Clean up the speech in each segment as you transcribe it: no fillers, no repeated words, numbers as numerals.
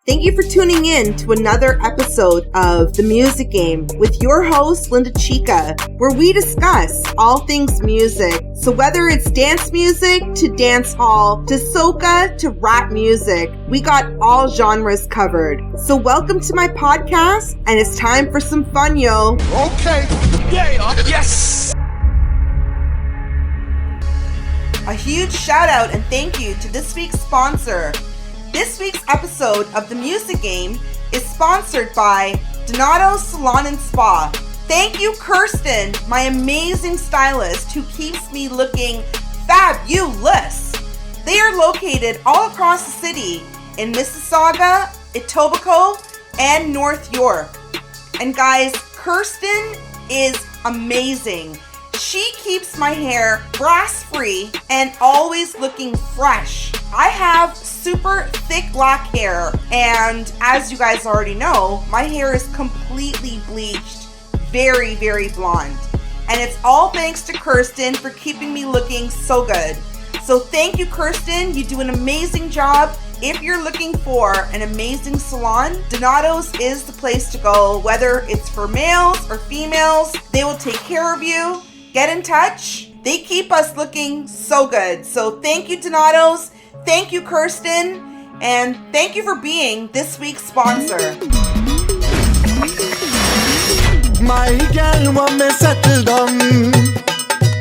Thank you for tuning in to another episode of The Music Game with your host, Lyndachica, where we discuss all things music. So whether it's dance music to dance hall to soca to rap music, we got all genres covered. So welcome to my podcast, and it's time for some fun, yo. Okay. Yeah. Yes. A huge shout out and thank you to this week's sponsor. This week's episode of The Music Game is sponsored by Donato's Salon and Spa. Thank you, Kirsten, my amazing stylist who keeps me looking fabulous. They are located all across the city in Mississauga, Etobicoke, and North York. And guys, Kirsten is amazing. She keeps my hair brass-free and always looking fresh. I have super thick black hair, and as you guys already know, my hair is completely bleached, very, very blonde. And it's all thanks to Kirsten for keeping me looking so good. So thank you, Kirsten. You do an amazing job. If you're looking for an amazing salon, Donato's is the place to go. Whether it's for males or females, they will take care of you. Get in touch. They keep us looking so good. So thank you, Donato's. Thank you, Kirsten. And thank you for being this week's sponsor. My girl want me settle down,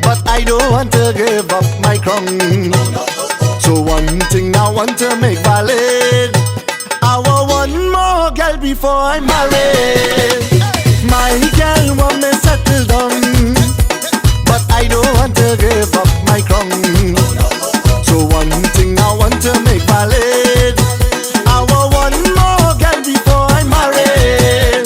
but I don't want to give up my crown. So one thing I want to make valid, I want one more girl before I'm married. My girl want me settle down, but I don't want to give up my crown. So one thing I want to make valid, I want one more girl before I'm married.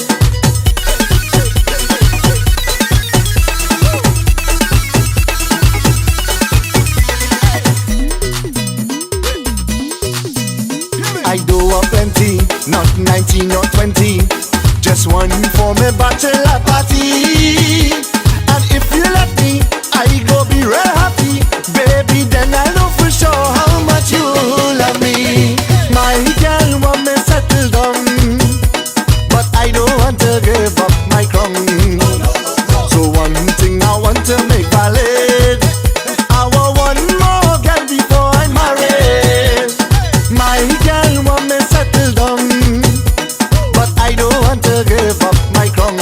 I do a plenty, not 19 or 20, just one for me bachelor party. And if you let me, I go be real happy. Baby, then I know for sure how much you love me. My girl want me settle down, but I don't want to give up my crown. So one thing I want to make valid, I want one more girl before I'm married. My girl want me settle down, but I don't want to give up my crown.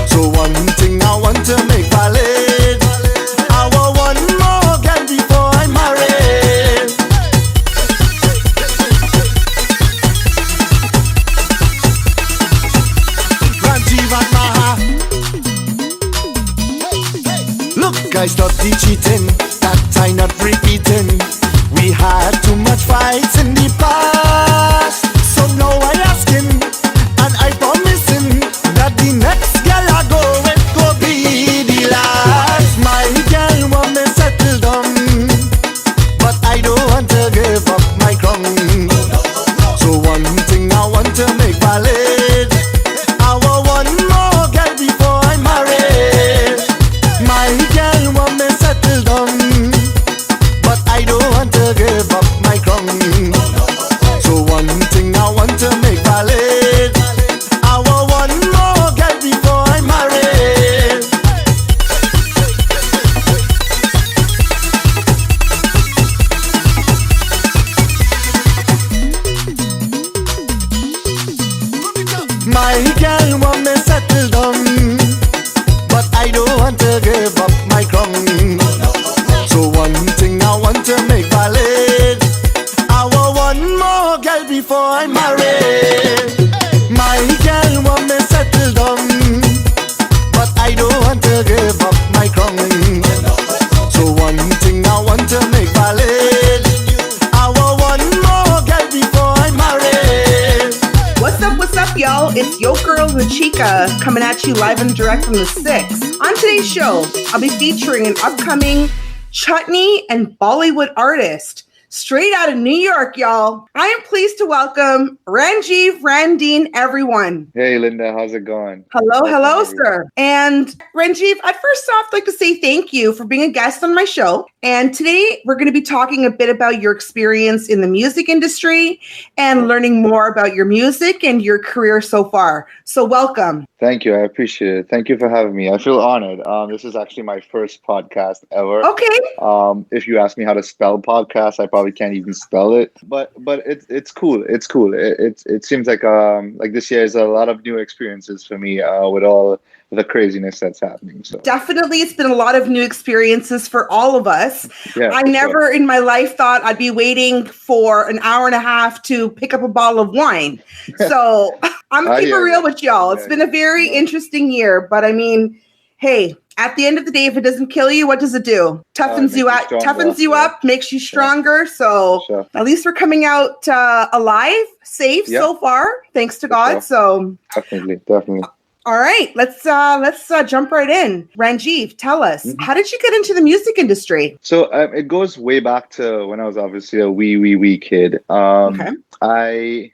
So one thing I want to make valid, I want one more girl before I'm married. Ranjeev and Maha. Look, I stopped the cheating, that I not repeating. We had too much fights in the past, so now I asking, and I promising that the next girl I go with go be the last. My girl want me settle down, but I don't want to give up my crown. So one thing I want to make valid, I want one more girl before I'm married. My girl want me settle down, but I don't want to give up my crown. So one thing I want to make valid, I want one more girl before I'm married. My girl want me settle down, but I don't want to give up my crown. So one thing I want to make valid, I want one more girl before I'm married. My girl want me settle down, but I don't want to give up my crown. So one thing I want to make valid, I want one more girl before I'm married. What's up, y'all? It's your girl, Lyndachica, coming at you live and direct from the 6. On today's show, I'll be featuring an upcoming Chutney and Bollywood artist. straight out of New York, y'all. I am pleased to welcome Ranjeev, Ramdeen, everyone. Hey, Linda, how's it going? Hello, sir. And Ranjeev, I'd first off like to say thank you for being a guest on my show. And today we're going to be talking a bit about your experience in the music industry and learning more about your music and your career so far. So welcome. Thank you. I appreciate it. Thank you for having me. I feel honored. This is actually my first podcast ever. Okay. If you ask me how to spell podcast, I probably can't even spell it. But it's cool. It's cool. It seems like this year is a lot of new experiences for me with all the craziness that's happening. So definitely, it's been a lot of new experiences for all of us. Yeah, I never in my life thought I'd be waiting for an hour and a half to pick up a bottle of wine. So I'm gonna keep it real with y'all. It's been a very interesting year, but I mean, hey, at the end of the day, if it doesn't kill you, what does it do? Toughens you up, makes you stronger. So at least we're coming out alive, safe so far, thanks to God. So definitely. All right, let's jump right in. Ranjeev, tell us, how did you get into the music industry? So it goes way back to when I was obviously a wee kid. I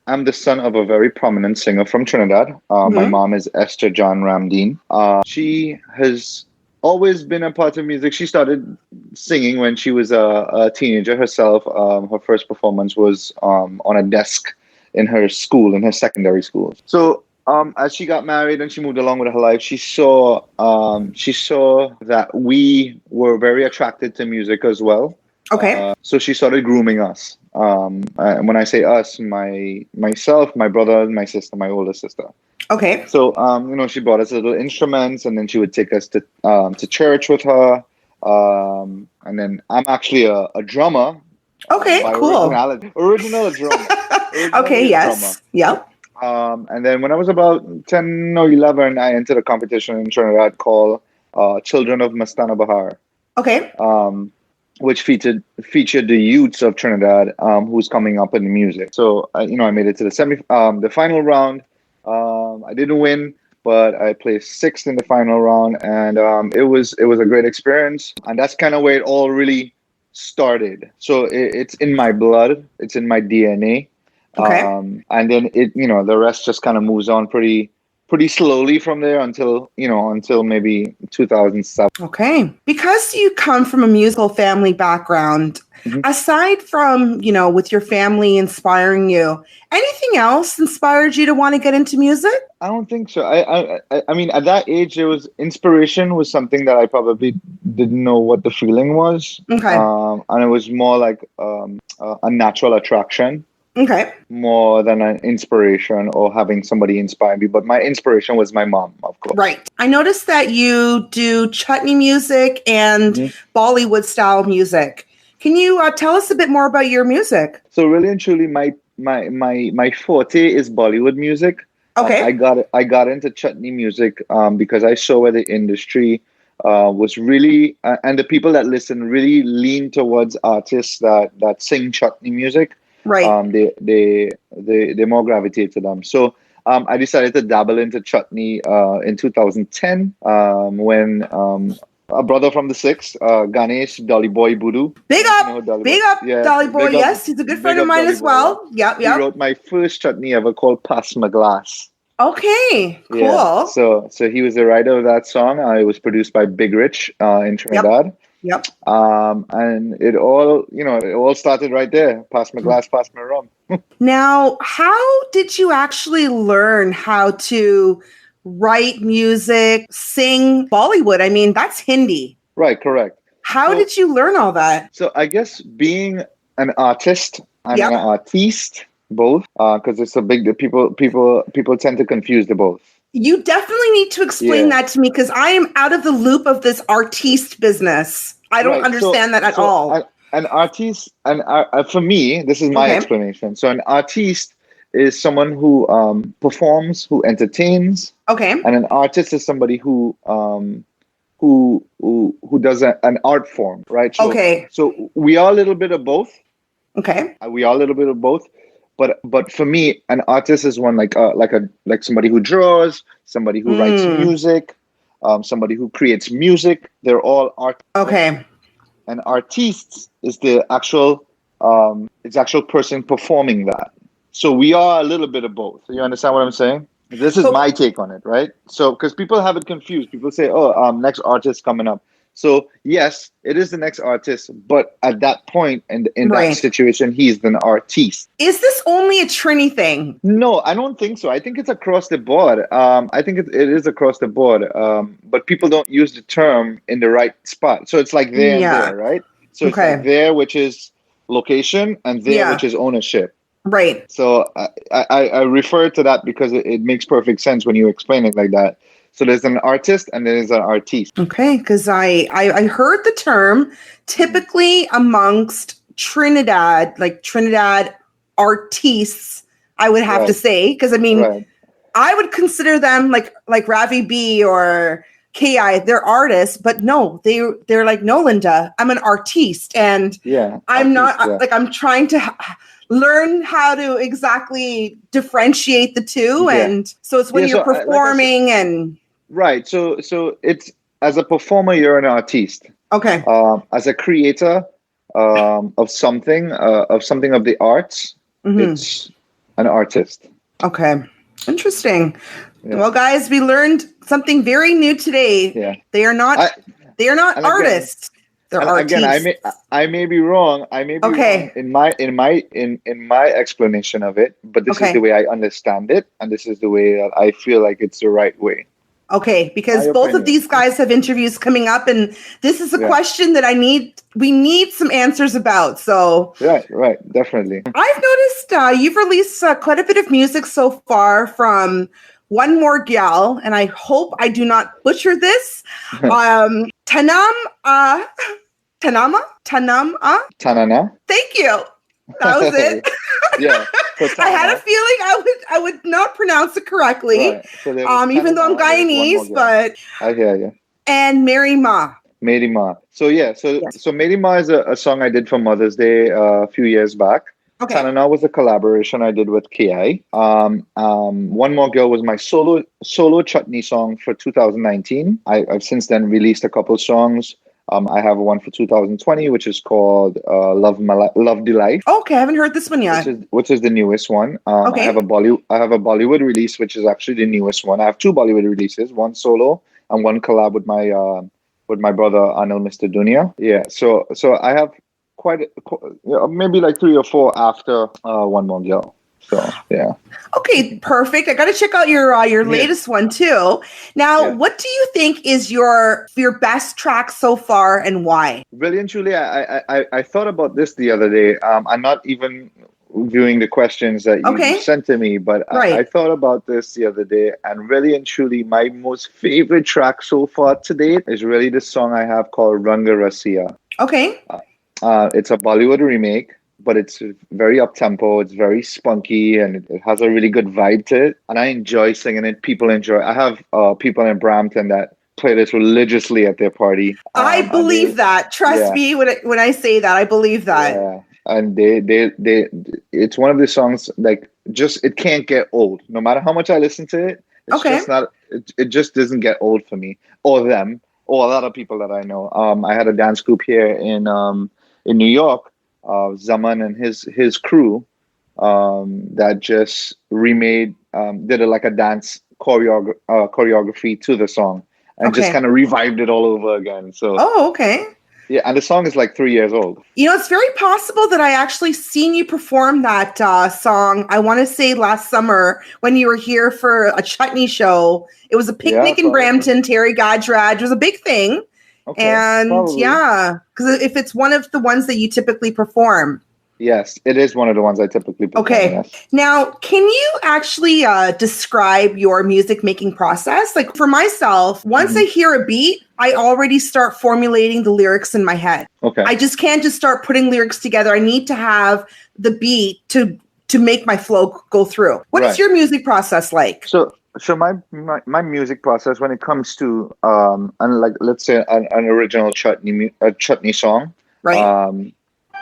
am the son of a very prominent singer from Trinidad. My mom is Esther John Ramdeen. She has always been a part of music. She started singing when she was a teenager herself. Her first performance was on a desk in her school, in her secondary school. So as she got married and she moved along with her life, she saw that we were very attracted to music as well. Okay. So she started grooming us. And when I say us, myself, my brother, and my sister, my older sister. Okay. So she brought us little instruments, and then she would take us to church with her. And then I'm actually a drummer. Okay. Cool. Original drummer. Okay. Yes. Yep. And then when I was about 10 or 11, I entered a competition in Trinidad called Children of Mastana Bahar. Okay. Which featured the youths of Trinidad who's coming up in music. So I made it to the final round. I didn't win, but I placed sixth in the final round, and it was a great experience. And that's kind of where it all really started. So it's in my blood. It's in my DNA. Okay. And then the rest just kind of moves on pretty slowly from there until maybe 2007. Okay. Because you come from a musical family background, aside from, with your family inspiring you, anything else inspired you to want to get into music? I don't think so. I mean, at that age, inspiration was something that I probably didn't know what the feeling was. Okay. And it was more like a natural attraction. Okay. More than an inspiration or having somebody inspire me. But my inspiration was my mom, of course. Right. I noticed that you do chutney music and Bollywood style music. Can you tell us a bit more about your music? So really and truly, my forte is Bollywood music. Okay. I got into chutney music because I saw where the industry was really, and the people that listen really lean towards artists that sing chutney music. Right. They more gravitate to them. So I decided to dabble into chutney in 2010 when a brother from the Six, Ganesh, Dolly Boy Budu. Big up, Dolly Boy. Yes, he's a good friend of mine as well. Yep. He wrote my first chutney ever called Pass My Glass. Okay, cool. Yeah, so he was the writer of that song. It was produced by Big Rich in Trinidad. Yep. And it all started right there. Pass my glass, pass my rum. Now, how did you actually learn how to write music, sing Bollywood? I mean, that's Hindi. Right, correct. How did you learn all that? So I guess being an artist and an artiste, both, because it's a big people tend to confuse the both. You definitely need to explain that to me because I am out of the loop of this artiste business. I don't understand that at all. An artiste, and for me, this is my explanation. So an artiste is someone who performs, who entertains. Okay. And an artist is somebody who does an art form, right? So, So we are a little bit of both. Okay. We are a little bit of both. But for me, an artist is one like somebody who draws, somebody who writes music, somebody who creates music. They're all art. Okay. and artiste is the actual person performing that. So we are a little bit of both. You understand what I'm saying? This is my take on it, right? So because people have it confused. People say, "Oh, next artist coming up." So yes, it is the next artist, but at that point in that situation, he's an artiste. Is this only a Trini thing? No, I don't think so. I think it's across the board. I think it is across the board. But people don't use the term in the right spot. So it's like there and there, right? So it's like there, which is location, and there, which is ownership. Right. So I refer to that because it makes perfect sense when you explain it like that. So there's an artist and there's an artiste. Okay, because I heard the term typically amongst Trinidad artistes, I would have to say, because I mean, I would consider them like Ravi B or KI, they're artists, but no, they're like, no, Linda, I'm an artiste, and I'm not like, I'm trying to learn how to exactly differentiate the two, and so it's when you're performing and. Right. So it's, as a performer, you're an artiste. Okay. As a creator of something of the arts, it's an artist. Okay. Interesting. Yeah. Well, guys, we learned something very new today. Yeah. They are not artists. They're artists. Again, I may be wrong. I may be wrong in my explanation of it, but this is the way I understand it, and this is the way that I feel like it's the right way. Okay, because both of these guys have interviews coming up, and this is a question that we need some answers about. So right, definitely. I've noticed you've released quite a bit of music so far from One More Gal, and I hope I do not butcher this. Tanama. Tanana. Thank you. That was it. I had a feeling I would not pronounce it correctly. Right. So even though I'm Guyanese, but I hear you. And Mary Ma. Mary Ma. So Mary Ma is a song I did for Mother's Day a few years back. Okay. Tanana was a collaboration I did with KI. One More Girl was my solo Chutney song for 2019. I've since then released a couple songs. I have one for 2020, which is called Love the Life. Okay, I haven't heard this one yet. Which is the newest one. I have a Bollywood release, which is actually the newest one. I have two Bollywood releases, one solo and one collab with my brother Anil Mr. Dunia. Yeah, so I have maybe like 3 or 4 after One More Girl. So yeah. Okay, perfect. I got to check out your latest one too. Now, what do you think is your best track so far, and why? Really and truly, I thought about this the other day. I'm not even viewing the questions that you sent to me, but I thought about this the other day, and really and truly, my most favorite track so far to date is really the song I have called Ranga Rasiya. Okay. It's a Bollywood remake, but it's very up-tempo, it's very spunky, and it has a really good vibe to it. And I enjoy singing it. People enjoy it. I have people in Brampton that play this religiously at their party. I believe that. Trust me when I say that. I believe that. Yeah. And it's one of the songs, like, just, it can't get old. No matter how much I listen to it, it just doesn't get old for me, or them, or a lot of people that I know. I had a dance group here in New York, Zaman and his crew, that just remade, did a dance choreography to the song, and just kind of revived it all over again. So yeah, and the song is like 3 years old. You know, it's very possible that I actually seen you perform that song, I want to say last summer when you were here for a Chutney show. It was a picnic in Brampton, Terry Gajraj. It was a big thing. Okay, and because if it's one of the ones that you typically perform. Yes, it is one of the ones I typically perform. Okay. Yes. Now, can you actually describe your music making process? Like for myself, once I hear a beat, I already start formulating the lyrics in my head. Okay. I just can't just start putting lyrics together. I need to have the beat to make my flow go through. What is your music process like? So my music process when it comes to let's say an original chutney song, right?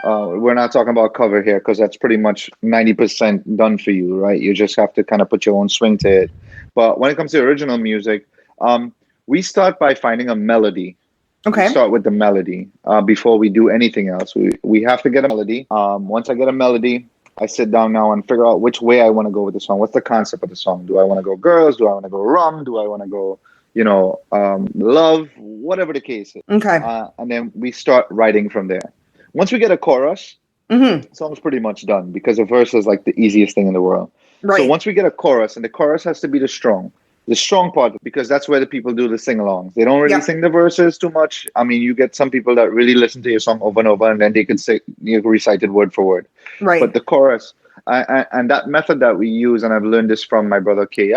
We're not talking about cover here because that's pretty much 90% done for you, right? You just have to kind of put your own swing to it. But when it comes to original music, we start by finding a melody, Okay. We start with the melody before we do anything else. We have to get a melody. Once I get a melody, I sit down now and figure out which way I want to go with the song. What's the concept of the song? Do I want to go girls? Do I want to go rum? Do I want to go, love? Whatever the case is. Okay. And then we start writing from there. Once we get a chorus, the song's pretty much done because a verse is like the easiest thing in the world. Right. So once we get a chorus, and the chorus has to be the strong part, because that's where the people do the sing-alongs. They don't really sing the verses too much. I mean, you get some people that really listen to your song over and over, and then they could recite it word for word. Right. But the chorus, and that method that we use, and I've learned this from my brother Ki,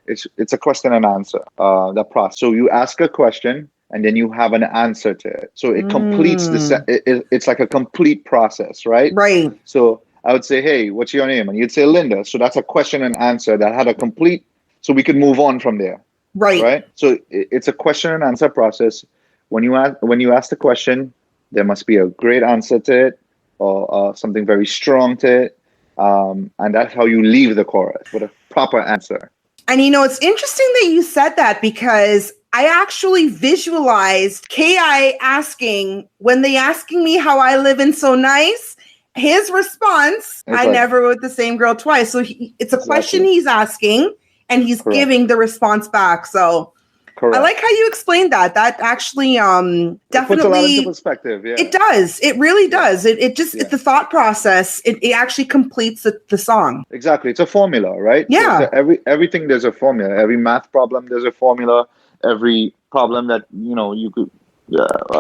it's a question and answer. That process. So you ask a question, and then you have an answer to it. So it completes it's like a complete process, right? Right. So I would say, hey, what's your name? And you'd say Linda. So that's a question and answer that had a complete, so we could move on from there. Right. Right. So it's a question and answer process. When you ask the question, there must be a great answer to it, or something very strong to it. And that's how you leave the chorus, with a proper answer. And it's interesting that you said that, because I actually visualized K.I. asking, when they asking me how I live in so nice, his response, I never wrote the same girl twice. So it's a question he's asking, and he's giving the response back. So I like how you explained that. That actually definitely puts a lot into perspective. Yeah, it does. It really does. It's the thought process. It actually completes the song. Exactly. It's a formula, right? Yeah. So everything, there's a formula. Every math problem, there's a formula. Every problem that you could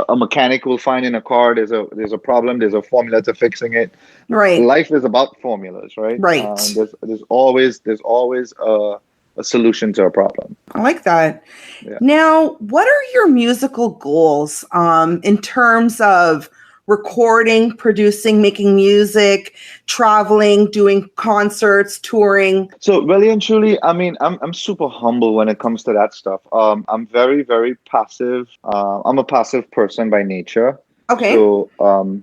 a mechanic will find in a car, there's a problem. There's a formula to fixing it. Right. Life is about formulas, right? Right. There's always a solution to a problem. I like that. Yeah. Now, what are your musical goals in terms of recording, producing, making music, traveling, doing concerts, touring? So really and truly, I mean, I'm super humble when it comes to that stuff. I'm very, very passive. I'm a passive person by nature. Okay. So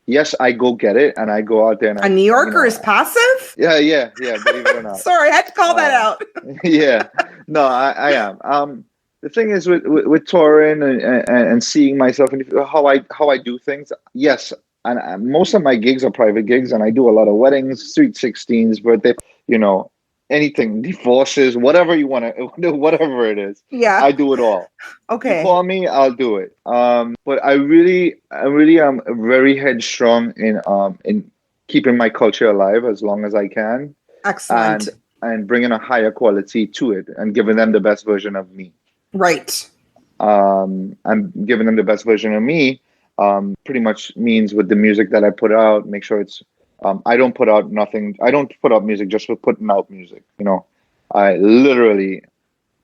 yes, I go get it, and I go out there. And a New Yorker is passive? Yeah. Believe it or not. Sorry, I had to call that out. Yeah. No, I am. The thing is with touring and seeing myself and how I do things. Yes, and most of my gigs are private gigs, and I do a lot of weddings, sweet 16s, birthday, anything, divorces, whatever you want to, whatever it is. Yeah, I do it all. Okay. You call me, I'll do it. But I really am very headstrong in keeping my culture alive as long as I can. Excellent. And bringing a higher quality to it, and giving them the best version of me. Right. And giving them the best version of me pretty much means with the music that I put out, make sure it's I don't put out nothing. I don't put out music just for putting out music. I literally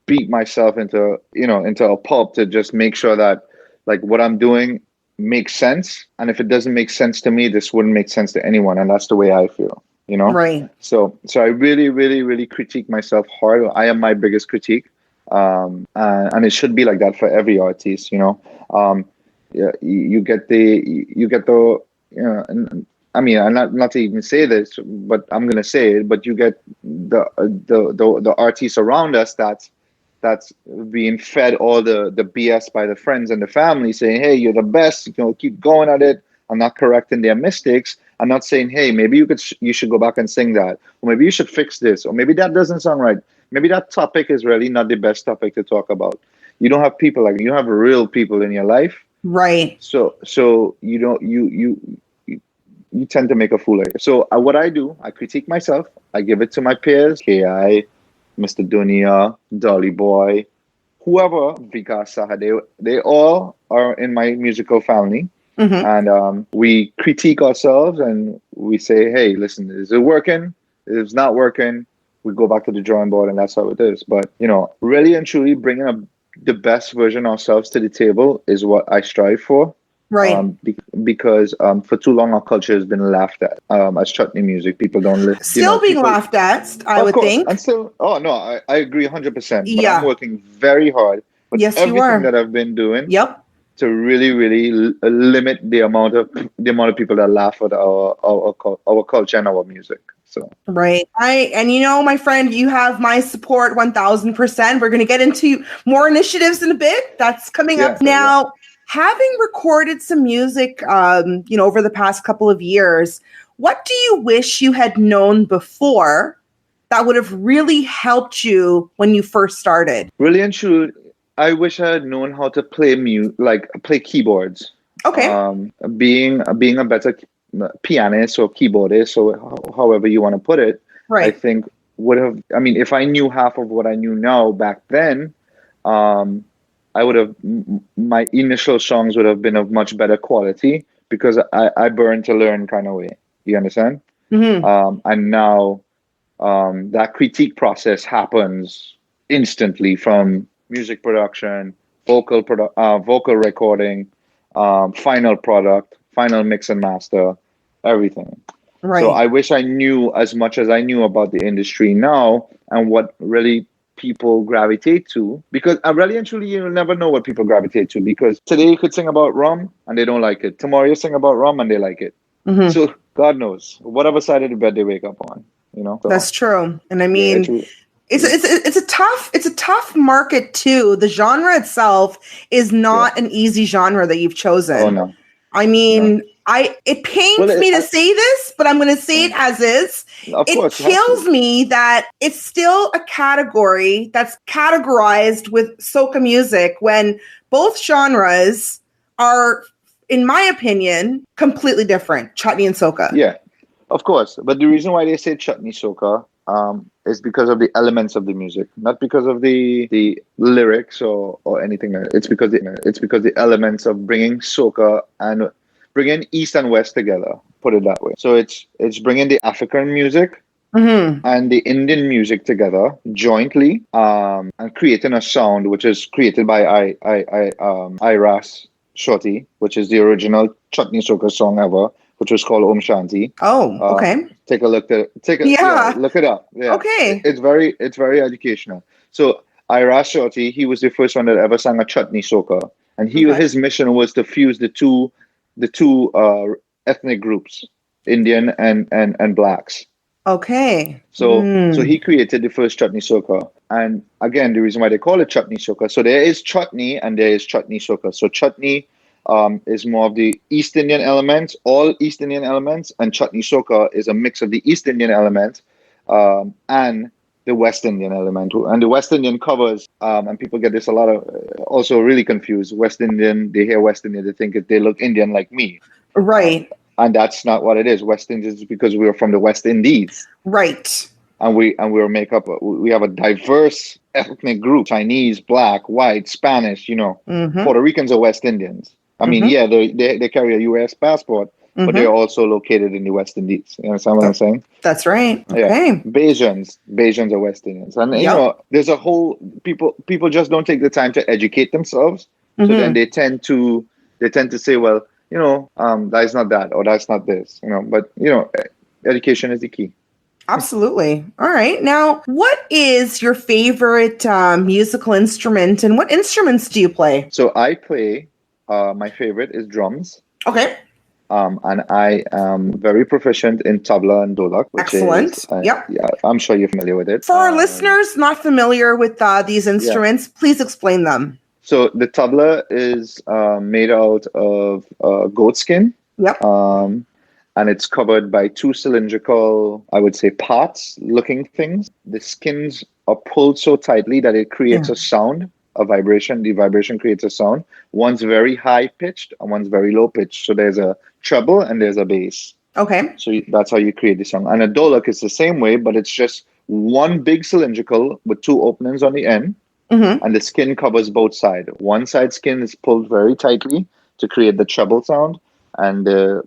beat myself into a pulp to just make sure that like what I'm doing makes sense. And if it doesn't make sense to me, this wouldn't make sense to anyone. And that's the way I feel. Right. So I really, really, really critique myself hard. I am my biggest critique. And it should be like that for every artist, you get the I mean, I'm not to even say this, but I'm gonna say it. But you get the artists around us that's being fed all the BS by the friends and the family, saying, "Hey, you're the best. Keep going at it." I'm not correcting their mistakes. I'm not saying, "Hey, maybe you should go back and sing that, or maybe you should fix this, or maybe that doesn't sound right. Maybe that topic is really not the best topic to talk about." You don't have people like you have real people in your life, right? So you tend to make a fool of it. So what I do, I critique myself. I give it to my peers, Ki, Mr. Dunia, Dolly Boy, whoever, Vikas Saha. They all are in my musical family. Mm-hmm. And we critique ourselves and we say, hey, listen, is it working? If it's not working, we go back to the drawing board, and that's how it is. But, really and truly bringing the best version of ourselves to the table is what I strive for. Right. Because for too long, our culture has been laughed at as chutney music. People don't listen. Still being laughed at, I would think. And still, I agree 100%. Yeah. I'm working very hard with everything that I've been doing. Yep. To really, really limit the amount of people that laugh at our culture and our music. So right. My friend, you have my support 1000%. We're going to get into more initiatives in a bit. That's coming up now. having recorded some music, over the past couple of years, what do you wish you had known before that would have really helped you when you first started? Really and truly, I wish I had known how to play play keyboards. Okay. Being a better pianist or keyboardist, or however you want to put it, Right. I think would have. I mean, if I knew half of what I knew now back then, I would have. My initial songs would have been of much better quality because I burn to learn kind of way. You understand? Mm-hmm. And now that critique process happens instantly from music production, vocal recording, final product, final mix and master, everything. Right. So I wish I knew as much as I knew about the industry now and what really people gravitate to, because I really and truly you'll never know what people gravitate to, because today you could sing about rum and they don't like it. Tomorrow you sing about rum and they like it. Mm-hmm. So God knows whatever side of the bed they wake up on, So, that's true. And I mean, yeah, it's a tough market too. The genre itself is not an easy genre that you've chosen. Oh no. I mean, it pains me to say this, but I'm going to say it as is. It kills me that it's still a category that's categorized with soca music when both genres are, in my opinion, completely different. Chutney and soca. Yeah, of course. But the reason why they say chutney soca is because of the elements of the music, not because of the lyrics or anything like that. It's because the elements of bringing soca and bringing East and West together, put it that way. So it's bringing the African music and the Indian music together jointly, and creating a sound which is created by Iras Shorty, which is the original Chutney soca song ever, which was called Om Shanti. Oh, okay. Take a look at it. Look it up. Yeah. Okay. It's very educational. So Iras Shorty, he was the first one that ever sang a Chutney soca, and his mission was to fuse the two ethnic groups, Indian and blacks. Okay. So he created the first chutney soca. And again, the reason why they call it chutney soca, so there is chutney and there is chutney soca. So chutney is more of the East Indian elements, all East Indian elements, and chutney soca is a mix of the East Indian element and the West Indian element. And the West Indian covers, and people get this a lot of, also really confused. West Indian, they hear West Indian, they think they look Indian like me. Right. And that's not what it is. West Indians is because we are from the West Indies. Right. And we have a diverse ethnic group: Chinese, black, white, Spanish. Puerto Ricans are West Indians. I mean, they carry a U.S. passport, but they're also located in the West Indies. You understand what I'm saying? That's right. Okay. Yeah. Bayesians are West Indians, and there's a whole people just don't take the time to educate themselves. So then they tend to say, well, that's not that or that's not this. But education is the key. Absolutely. All right. Now, what is your favorite musical instrument, and what instruments do you play? So I play. My favorite is drums. Okay. And I am very proficient in tabla and dolak. Excellent. Yep. Yeah, I'm sure you're familiar with it. For our listeners not familiar with these instruments, please explain them. So the tabla is made out of goat skin. Yep. And it's covered by two cylindrical, I would say, pots-looking things. The skins are pulled so tightly that it creates a sound, a vibration. The vibration creates a sound. One's very high-pitched and one's very low-pitched. So there's a treble and there's a bass. Okay. So that's how you create the sound. And a dolak is the same way, but it's just one big cylindrical with two openings on the end. And the skin covers both sides. One side skin is pulled very tightly to create the treble sound. And the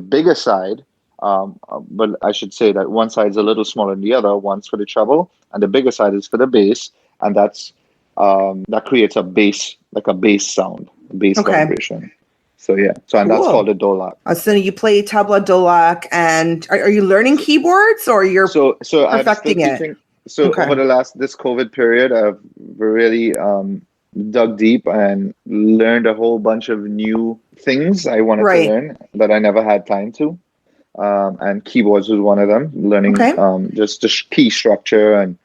bigger side, but I should say that one side is a little smaller than the other. One's for the treble, and the bigger side is for the bass, and that creates a bass, like a bass sound, bass vibration. So that's called a dolak. So you play tabla, dolak, and are you learning keyboards or you're perfecting it? Over this COVID period, I've really dug deep and learned a whole bunch of new things I wanted to learn that I never had time to. And keyboards was one of them, learning just the key structure and,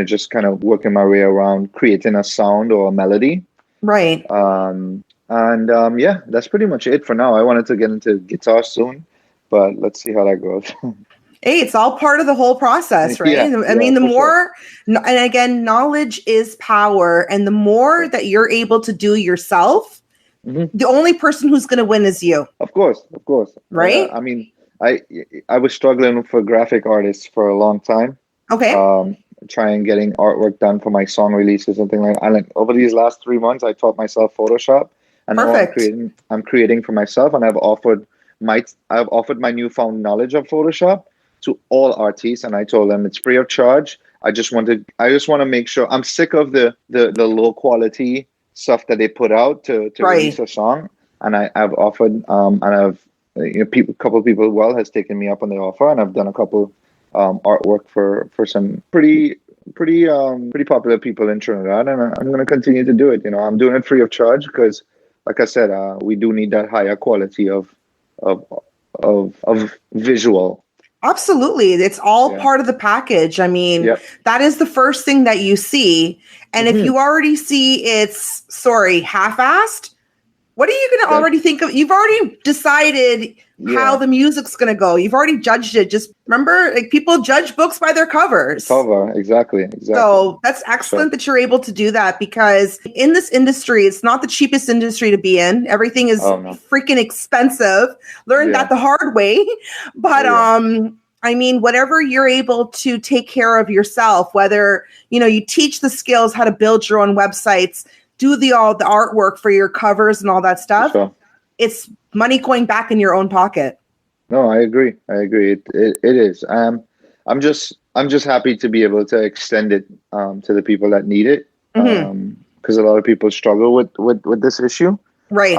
just kind of working my way around creating a sound or a melody. Right. And yeah, that's pretty much it for now. I wanted to get into guitar soon, but let's see how that goes. Hey, it's all part of the whole process, right? I mean, the more, and again, knowledge is power. And the more that you're able to do yourself, the only person who's going to win is you. Of course. Right? I mean, I was struggling for graphic artists for a long time. Okay. Trying getting artwork done for my song releases and things like that. And like, over these last 3 months, I taught myself Photoshop, and Perfect. now I'm creating for myself, and I've offered my newfound knowledge of Photoshop to all artists, and I told them it's free of charge. I just want to make sure. I'm sick of the low quality stuff that they put out to release a song, and I've offered and I've a couple of people has taken me up on the offer, and I've done a couple artwork for some pretty popular people in Trinidad, and I'm going to continue to do it. I'm doing it free of charge because, like I said, we do need that higher quality of visual. Absolutely. It's all part of the package. I mean, that is the first thing that you see. And if you already see it's, half-assed, what are you going to already think of? You've already decided how the music's going to go. You've already judged it. Just remember, like, people judge books by their covers. Exactly. So that's excellent that you're able to do that, because in this industry, it's not the cheapest industry to be in. Everything is freaking expensive. Learned that the hard way. But I mean, whatever you're able to take care of yourself, whether, you teach the skills how to build your own websites, do all the artwork for your covers and all that stuff. It's money going back in your own pocket. No, I agree. It is. I'm just happy to be able to extend it to the people that need it. Because a lot of people struggle with this issue. Right.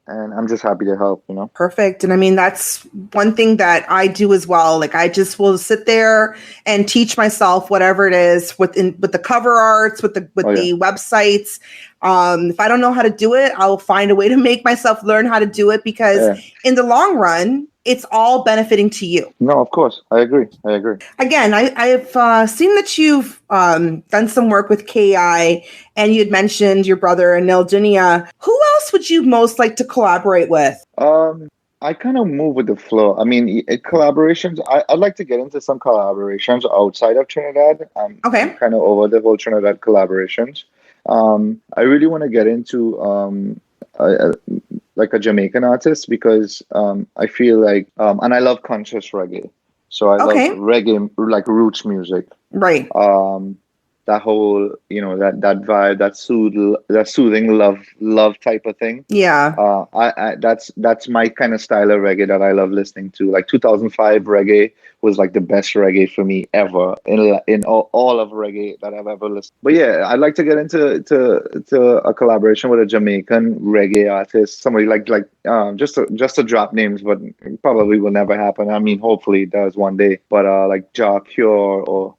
And I'm just happy to help, Perfect. And I mean, that's one thing that I do as well. Like, I just will sit there and teach myself whatever it is with the cover arts, with the websites. If I don't know how to do it, I'll find a way to make myself learn how to do it, because in the long run, it's all benefiting to you. No, of course. I agree. Again, I've seen that you've done some work with KI, and you had mentioned your brother and Lyndachica. Who else would you most like to collaborate with? I kind of move with the flow. I mean, collaborations, I'd like to get into some collaborations outside of Trinidad. I'm kind of over the whole Trinidad collaborations. I really want to get into like a Jamaican artist, because I feel like, and I love conscious reggae. So I love reggae, like roots music. Right. That whole, that vibe, that soothing love type of thing. Yeah. That's my kind of style of reggae that I love listening to. Like 2005 reggae was like the best reggae for me ever in all of reggae that I've ever listened. But yeah, I'd like to get into a collaboration with a Jamaican reggae artist, somebody like just to drop names, but probably will never happen. I mean, hopefully it does one day. But like Ja Cure, or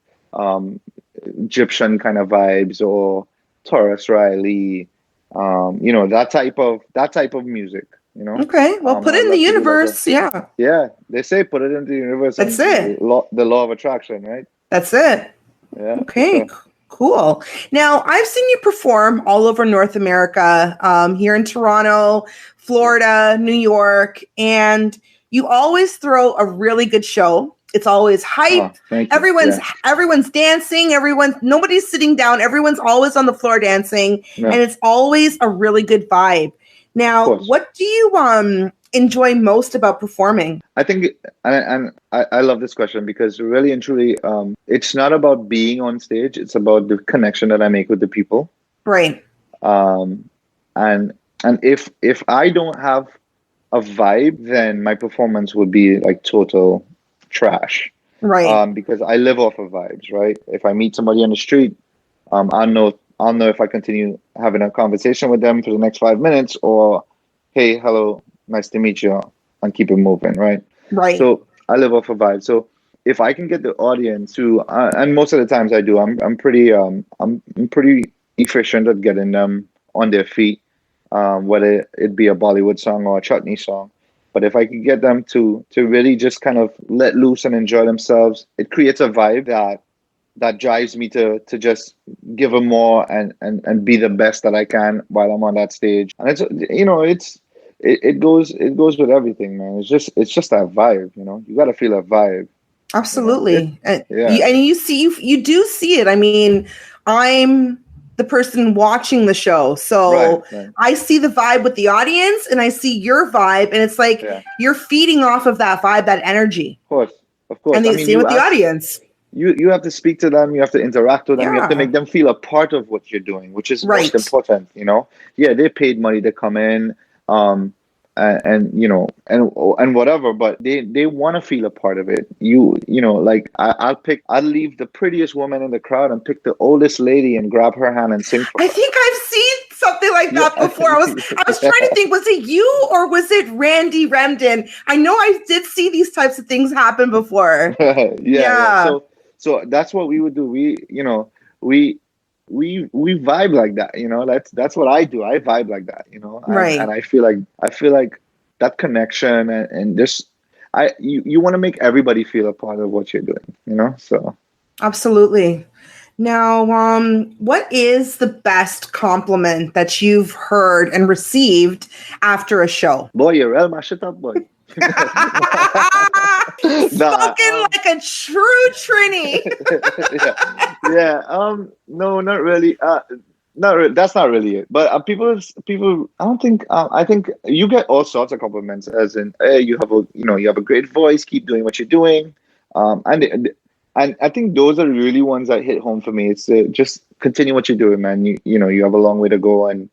Egyptian kind of vibes, or Taurus Riley, that type of music. Okay, well, put it in the universe. Yeah, they say put it into the universe. That's it. The law of attraction, right? That's it. Yeah. Okay. Sure. Cool. Now, I've seen you perform all over North America, here in Toronto, Florida, New York, and you always throw a really good show. It's always hype. Everyone's dancing. Nobody's sitting down. Everyone's always on the floor dancing, and it's always a really good vibe. Now, what do you enjoy most about performing? I think, and I love this question, because really and truly, it's not about being on stage. It's about the connection that I make with the people. Right. And if I don't have a vibe, then my performance would be like total trash. Right. Because I live off of vibes, right? If I meet somebody on the street, I'll know if I continue having a conversation with them for the next 5 minutes, or, hey, hello, nice to meet you, and keep it moving, right? Right. So I live off of vibes. So if I can get the audience to, and most of the times I do, I'm pretty efficient at getting them on their feet, whether it be a Bollywood song or a Chutney song. But if I can get them to really just kind of let loose and enjoy themselves, it creates a vibe that that drives me to just give them more and be the best that I can while I'm on that stage. And it's, it goes with everything, man. It's just that vibe, you got to feel that vibe. Absolutely. Yeah. And you do see it. I mean, I'm the person watching the show. So right. I see the vibe with the audience and I see your vibe, and it's like you're feeding off of that vibe, that energy. Of course. And see with the audience. You have to speak to them, you have to interact with them, you have to Yeah. make them feel a part of what you're doing, which is Right. most important, Yeah, they paid money to come in, and whatever, but they want to feel a part of it. Like I'll leave the prettiest woman in the crowd and pick the oldest lady and grab her hand and sing for her. I think I've seen something like that before. I was trying to think, was it you or was it Randy Ramdeen? I know I did see these types of things happen before. Yeah. So that's what we would do. We vibe like that, that's what I do. I vibe like that, Right. And I feel like that connection and just you want to make everybody feel a part of what you're doing, so Absolutely. Now, what is the best compliment that you've heard and received after a show? Boy, you're real mash it up, boy. Spoken like a true Trini. No, not really. That's not really it. But people, I don't think. I think you get all sorts of compliments, as in, hey, you have a great voice. Keep doing what you're doing. And I think those are really ones that hit home for me. It's just continue what you're doing, man. You have a long way to go, and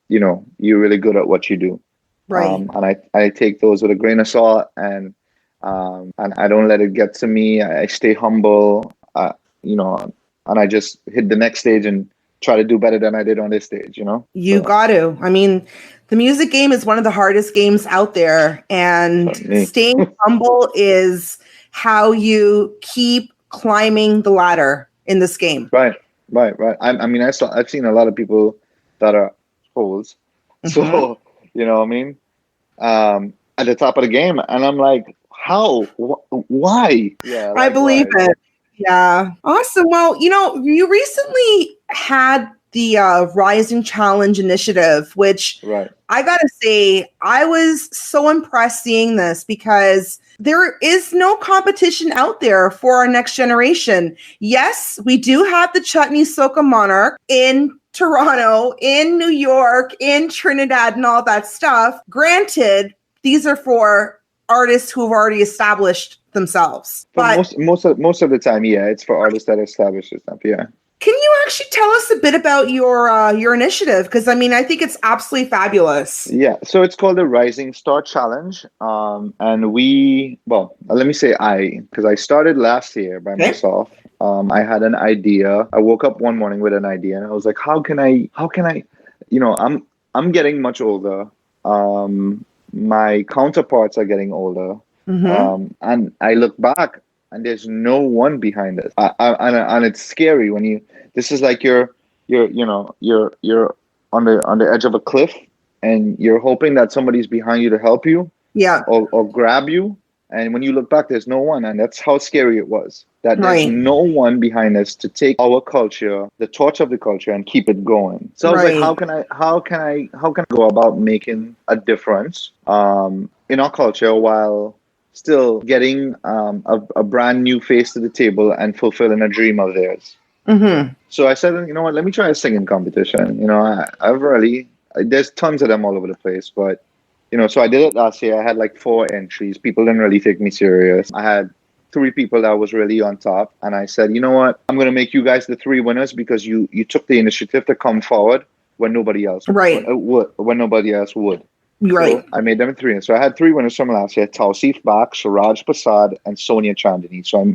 you're really good at what you do. Right. And I take those with a grain of salt, and I don't let it get to me. I stay humble, and I just hit the next stage and try to do better than I did on this stage, You got to. I mean, the music game is one of the hardest games out there, and staying humble is how you keep climbing the ladder in this game. Right. I've seen a lot of people that are holes. Mm-hmm. So, you know what I mean? At the top of the game. And I'm like, how? Why? Yeah, I believe it. Yeah. Awesome. Well, you recently had the Rising Challenge initiative, which I got to say, I was so impressed seeing this because there is no competition out there for our next generation. Yes, we do have the Chutney Soca Monarch in Toronto, in New York, in Trinidad, and all that stuff. Granted, these are for artists who have already established themselves. But most of the time, it's for artists that establish themselves. Yeah. Can you actually tell us a bit about your initiative? Because I think it's absolutely fabulous. Yeah. So it's called the Rising Star Challenge, and let me say because I started last year by myself. I had an idea. I woke up one morning with an idea, and I was like, how can I? I'm getting much older. My counterparts are getting older, and I look back. And there's no one behind us, and it's scary when this is like you're on the edge of a cliff, and you're hoping that somebody's behind you to help you, or grab you. And when you look back, there's no one, and that's how scary it was. That there's no one behind us to take our culture, the torch of the culture, and keep it going. So I was like, how can I go about making a difference in our culture while still getting a brand new face to the table and fulfilling a dream of theirs. Mm-hmm. So I said, you know what, let me try a singing competition. There's tons of them all over the place, but, so I did it last year. I had like 4 entries. People didn't really take me serious. I had 3 people that was really on top. And I said, you know what, I'm going to make you guys the 3 winners because you took the initiative to come forward when nobody else when nobody else would. Right. So I made them 3. So I had 3 winners from last year: Tausif Bak, Siraj Prasad, and Sonia Chandani. So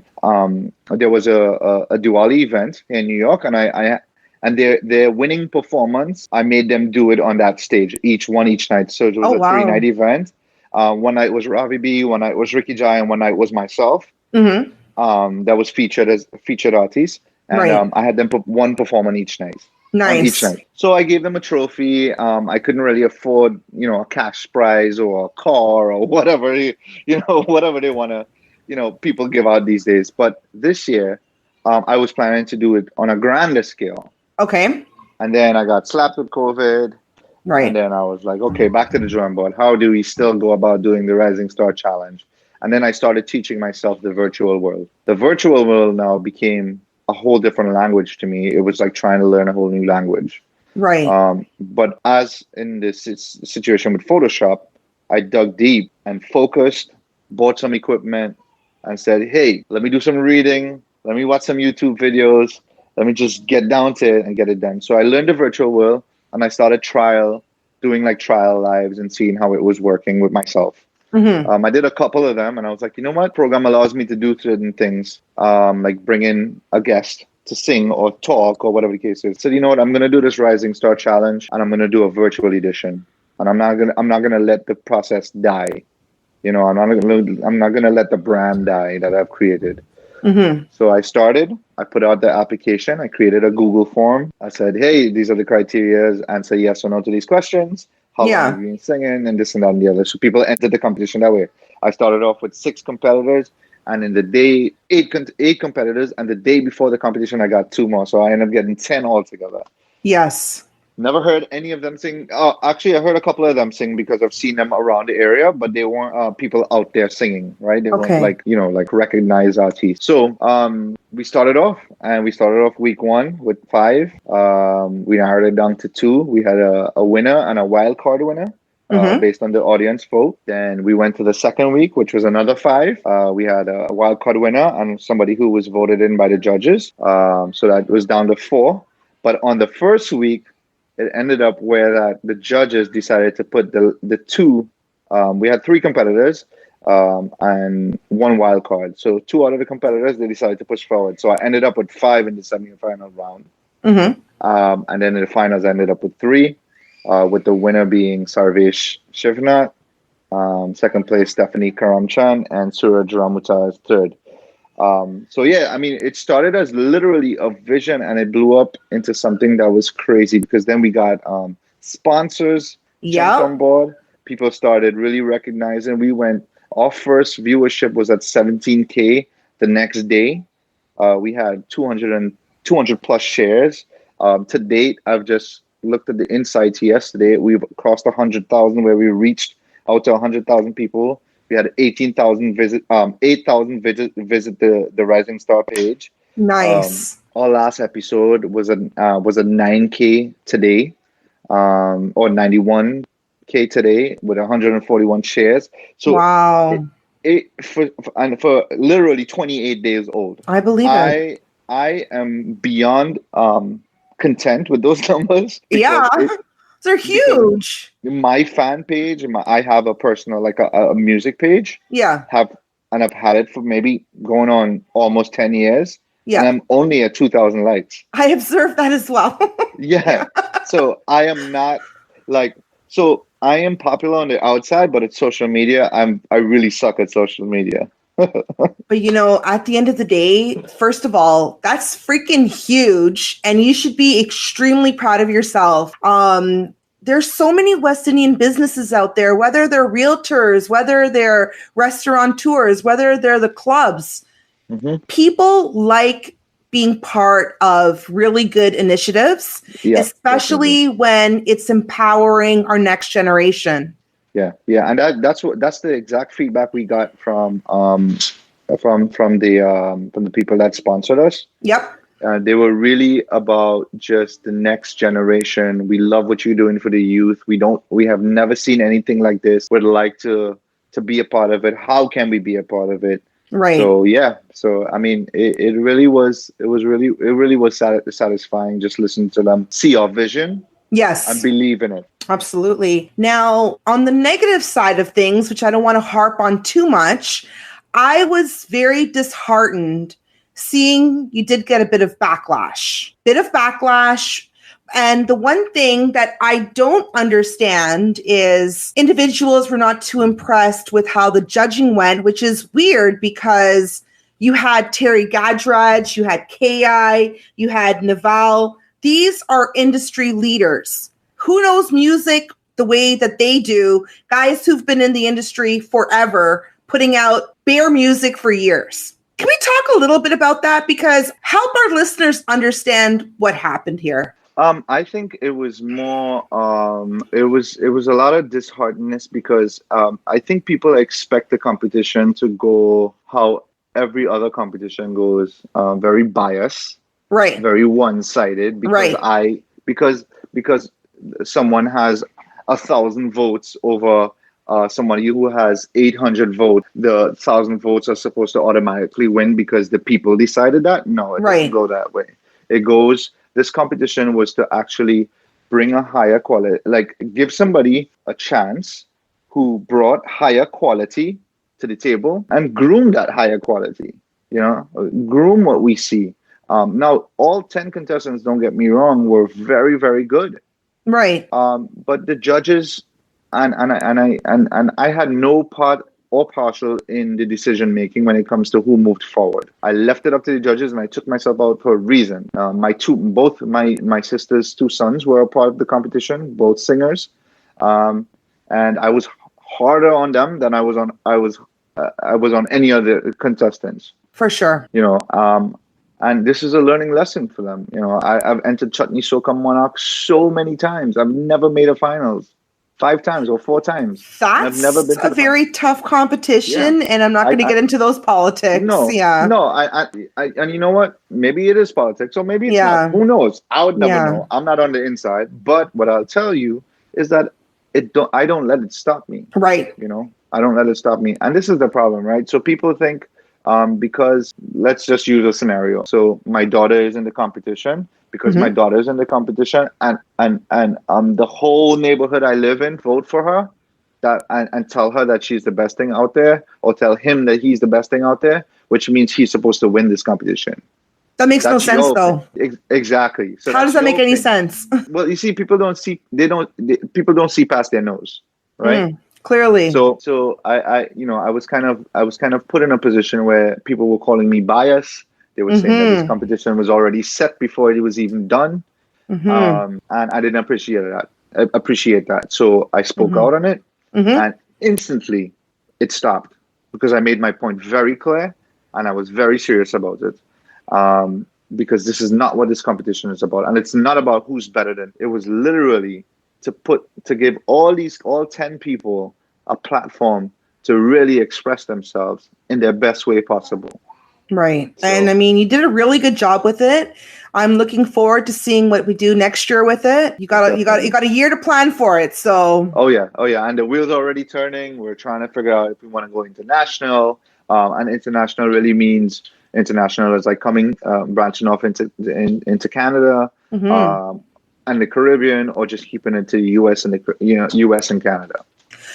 there was a Diwali event in New York, and their winning performance, I made them do it on that stage, each night. So it was a 3-night event. One night was Ravi B, one night was Ricky Jai, and one night was myself. Mm-hmm. That was featured as featured artist, and I had them put one perform on each night. Nice. Each night. So I gave them a trophy. I couldn't really afford, a cash prize or a car or whatever, whatever they want to, people give out these days. But this year I was planning to do it on a grander scale. Okay. And then I got slapped with COVID. Right. And then I was like, okay, back to the drawing board. How do we still go about doing the Rising Star Challenge? And then I started teaching myself the virtual world. The virtual world now became a whole different language to me. It was like trying to learn a whole new language. Right. But as in this situation with Photoshop, I dug deep and focused, bought some equipment, and said, hey, let me do some reading. Let me watch some YouTube videos. Let me just get down to it and get it done. So I learned the virtual world, and I started doing like trial lives and seeing how it was working with myself. I did a couple of them, and I was like, you know what? Program allows me to do certain things, like bring in a guest to sing or talk or whatever the case is. So you know what? I'm gonna do this Rising Star Challenge, and I'm gonna do a virtual edition, and I'm not gonna let the process die. You know, I'm not gonna let the brand die that I've created. So I put out the application. I created a Google form. I said, hey, these are the criteria. Answer yes or no to these questions. How long have you been singing, and this and that and the other. So people entered the competition that way. I started off with 6 competitors, and in the day, 8 competitors, and the day before the competition, I got 2 more. So I ended up getting 10 altogether. Yes. Never heard any of them sing. Actually, I heard a couple of them sing because I've seen them around the area, but they weren't people out there singing, right? They weren't like recognized artists. So we started off week 1 with 5. We narrowed it down to 2. We had a winner and a wild card winner. Based on the audience vote. Then we went to the second week, which was another 5. We had a wild card winner and somebody who was voted in by the judges. So that was down to 4. But on the first week, it ended up where that the judges decided to put the 2. We had 3 competitors and 1 wild card. So 2 out of the competitors, they decided to push forward. So I ended up with 5 in the semifinal round. And then in the finals, I ended up with 3. With the winner being Sarvesh Shivnath, second place Stephanie Karamchan, and Suraj Ramuta is third. So yeah, I mean, it started as literally a vision, and it blew up into something that was crazy because then we got sponsors jumped on board. People started really recognizing. Our first viewership was at 17K the next day. We had 200 plus shares. To date, I've just looked at the insights yesterday. We've crossed 100,000, where we reached out to 100,000 people. We had 8,000 visit the Rising Star page. Nice. Our last episode was a 9K today, or 91K today with 141 shares. So wow. For literally 28 days old. I believe it. I am beyond content with those numbers. Yeah, they're huge. My fan page, I have a personal, like a music page. Yeah. I've had it for maybe going on almost 10 years. Yeah. And I'm only at 2,000 likes. I observed that as well. Yeah. So I am not I am popular on the outside, but at social media, I really suck at social media. But at the end of the day, first of all, that's freaking huge, and you should be extremely proud of yourself. There's so many West Indian businesses out there, whether they're realtors, whether they're restaurateurs, whether they're the clubs. People like being part of really good initiatives, especially when it's empowering our next generation. Yeah, and that's the exact feedback we got from the people that sponsored us. Yep. They were really about just the next generation. We love what you're doing for the youth. We have never seen anything like this. Would like to be a part of it. How can we be a part of it? Right. So yeah. So I mean, it really was satisfying just listening to them see our vision. Yes. And believe in it. Absolutely. Now, on the negative side of things, which I don't want to harp on too much, I was very disheartened seeing you did get a bit of backlash. And the one thing that I don't understand is individuals were not too impressed with how the judging went, which is weird because you had Terry Gadraj, you had Ki, you had Naval. These are industry leaders. Who knows music the way that they do? Guys who've been in the industry forever, putting out bare music for years. Can we talk a little bit about that? Because help our listeners understand what happened here. I think it was more. It was a lot of disheartenness because I think people expect the competition to go how every other competition goes, very biased, right? Very one-sided. Because because someone has 1,000 votes over somebody who has 800 votes. The 1,000 votes are supposed to automatically win because the people decided that. No, it doesn't go that way. It goes. This competition was to actually bring a higher quality, like give somebody a chance who brought higher quality to the table and groom that higher quality, groom what we see. Now, all 10 contestants, don't get me wrong, were very, very good. Right. But the judges and I had no part or partial in the decision making when it comes to who moved forward. I left it up to the judges, and I took myself out for a reason. Both my sister's two sons were a part of the competition, both singers, and I was harder on them than I was on any other contestants. For sure. And this is a learning lesson for them. I've entered Chutney Soca Monarch so many times. I've never made a finals. 5 times or 4 times. That's I've never been to a very tough competition, and I'm not going to get into those politics. No, I and you know what? Maybe it is politics, or maybe it's not. Who knows? I would never know. I'm not on the inside. But what I'll tell you is that I don't let it stop me. Right. I don't let it stop me. And this is the problem, right? So people think, because let's just use a scenario. So my daughter is in the competition. Because my daughter's in the competition, and the whole neighborhood I live in vote for her, and tell her that she's the best thing out there, or tell him that he's the best thing out there, which means he's supposed to win this competition. That makes no sense, though. Exactly. So how does that make any sense? Well, you see, people don't see past their nose, right? Clearly. So I was kind of put in a position where people were calling me biased. They were saying that this competition was already set before it was even done. And I didn't appreciate that. So I spoke out on it, and instantly it stopped because I made my point very clear, and I was very serious about it. Because this is not what this competition is about. And it's not about who's better than. It was literally to give all 10 people a platform to really express themselves in their best way possible. Right. So, and I mean, you did a really good job with it. I'm looking forward to seeing what we do next year with it. You got a year to plan for it. So Oh yeah. And the wheels are already turning. We're trying to figure out if we want to go international. And international really means international is like branching off into Canada, and the Caribbean, or just keeping it to the US and US and Canada.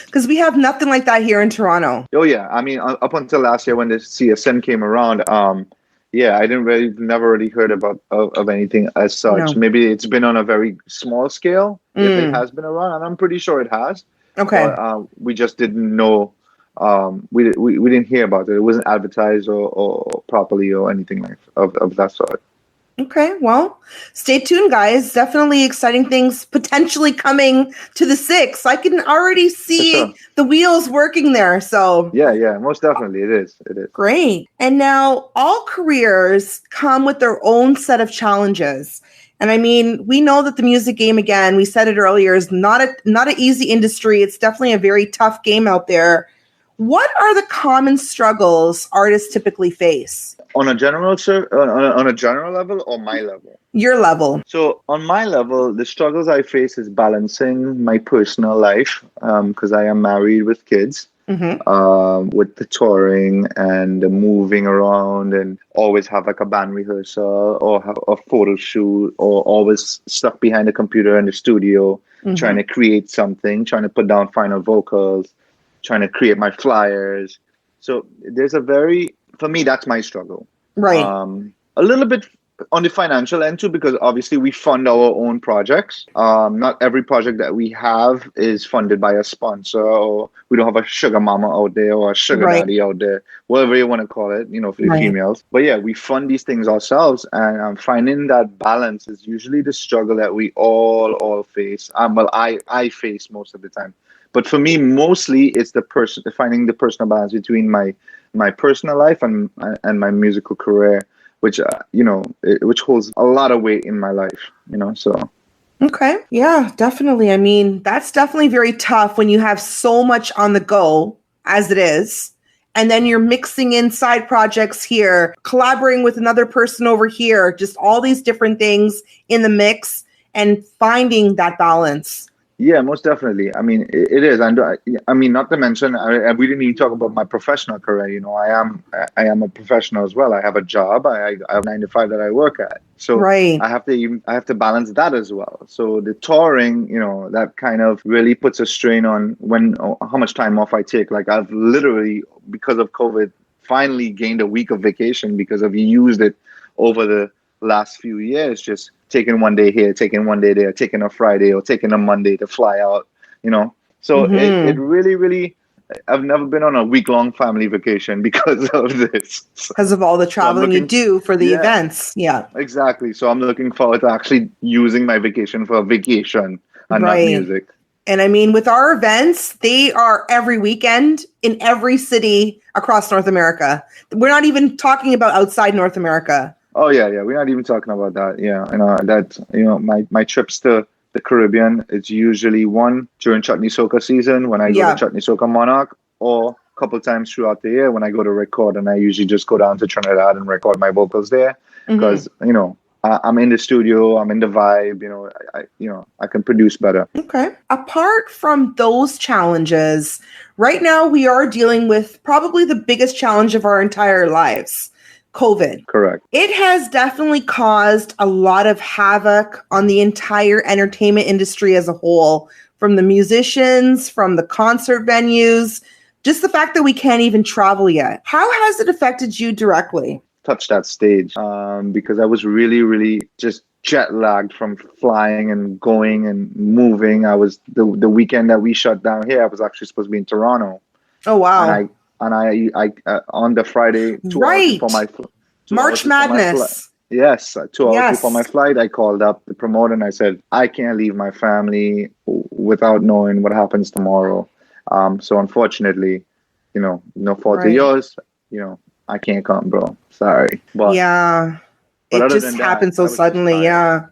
Because we have nothing like that here in Toronto. Oh yeah, I mean, up until last year when the CSN came around, I never really heard of anything as such. No. Maybe it's been on a very small scale, if it has been around, and I'm pretty sure it has. Okay, but, we just didn't know. We didn't hear about it. It wasn't advertised or properly or anything like of that sort. Okay, well, stay tuned, guys. Definitely exciting things potentially coming to the 6th. I can already see the wheels working there. So yeah, most definitely it is. Great. And now all careers come with their own set of challenges. And I mean, we know that the music game, again, we said it earlier, is not an easy industry. It's definitely a very tough game out there. What are the common struggles artists typically face? On a general level or my level? Your level. So on my level, the struggles I face is balancing my personal life, because I am married with kids, with the touring and the moving around, and always have like a band rehearsal or have a photo shoot, or always stuck behind the computer in the studio, trying to create something, trying to put down final vocals, trying to create my flyers. So for me, that's my struggle. Right. A little bit on the financial end too, because obviously we fund our own projects. Not every project that we have is funded by a sponsor, or we don't have a sugar mama out there or a sugar daddy out there, whatever you want to call it, for the females. But yeah, we fund these things ourselves, and finding that balance is usually the struggle that we all face. I face most of the time. But for me, mostly it's finding the personal balance between my personal life and my musical career, which which holds a lot of weight in my life. So. Okay. Yeah, definitely. I mean, that's definitely very tough when you have so much on the go as it is. And then you're mixing in side projects here, collaborating with another person over here, just all these different things in the mix and finding that balance. Yeah, most definitely. I mean, it is. And I mean, not to mention, we didn't even talk about my professional career. I am a professional as well. I have a job. I have 9 to 5 that I work at. So right. I have to balance that as well. So the touring, that kind of really puts a strain on how much time off I take. Like I've literally, because of COVID, finally gained a week of vacation because I've used it over the last few years, just taking one day here, taking one day there, taking a Friday or taking a Monday to fly out, So it really, really, I've never been on a week-long family vacation because of this. Because of all the traveling you do for the events. Yeah. Exactly. So I'm looking forward to actually using my vacation for a vacation and not music. And I mean, with our events, they are every weekend in every city across North America. We're not even talking about outside North America. Oh yeah. We're not even talking about that. Yeah, my trips to the Caribbean, it's usually one during Chutney Soca season when I go to Chutney Soca Monarch, or a couple times throughout the year when I go to record, and I usually just go down to Trinidad and record my vocals there because I'm in the studio, I'm in the vibe. I can produce better. Okay. Apart from those challenges, right now we are dealing with probably the biggest challenge of our entire lives. COVID. Correct. It has definitely caused a lot of havoc on the entire entertainment industry as a whole, from the musicians, from the concert venues, just the fact that we can't even travel yet. How has it affected you directly? Touch that stage because I was really, really just jet lagged from flying and going and moving. I was the weekend that we shut down here, I was actually supposed to be in Toronto. Oh, wow. And I on the Friday, 2 hours before my March Madness. Yes, 2 hours before my flight, I called up the promoter and I said, I can't leave my family without knowing what happens tomorrow. So unfortunately, no fault of yours, I can't come, bro. Sorry. But it just happened so suddenly. Yeah,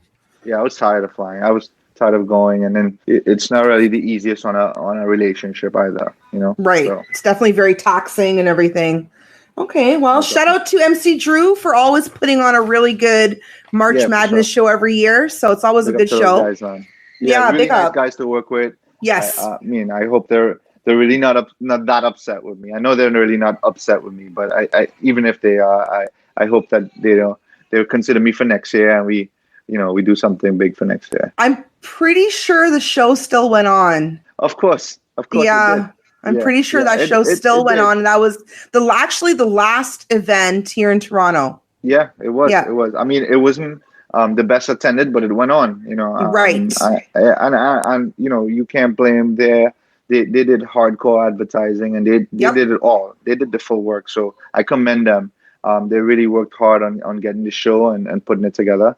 I was tired of flying. I was tired of going, and then it's not really the easiest on a relationship either, Right. So. It's definitely very taxing and everything. Okay, well, shout out to MC Drew for always putting on a really good March Madness show every year. So it's always a good show. Guys on. Really big nice up. Guys to work with. Yes. I hope they're really not that upset with me. I know they're really not upset with me, but I even if they are, I hope that they'll consider me for next year, and we do something big for next year. I'm pretty sure the show still went on. Of course. Yeah. I'm pretty sure that show still went on. And that was the last event here in Toronto. Yeah, it was. Yeah. It was. I mean, it wasn't the best attended, but it went on, Right. And you can't blame they did hardcore advertising, and they did it all. They did the full work. So I commend them. They really worked hard on getting the show and putting it together.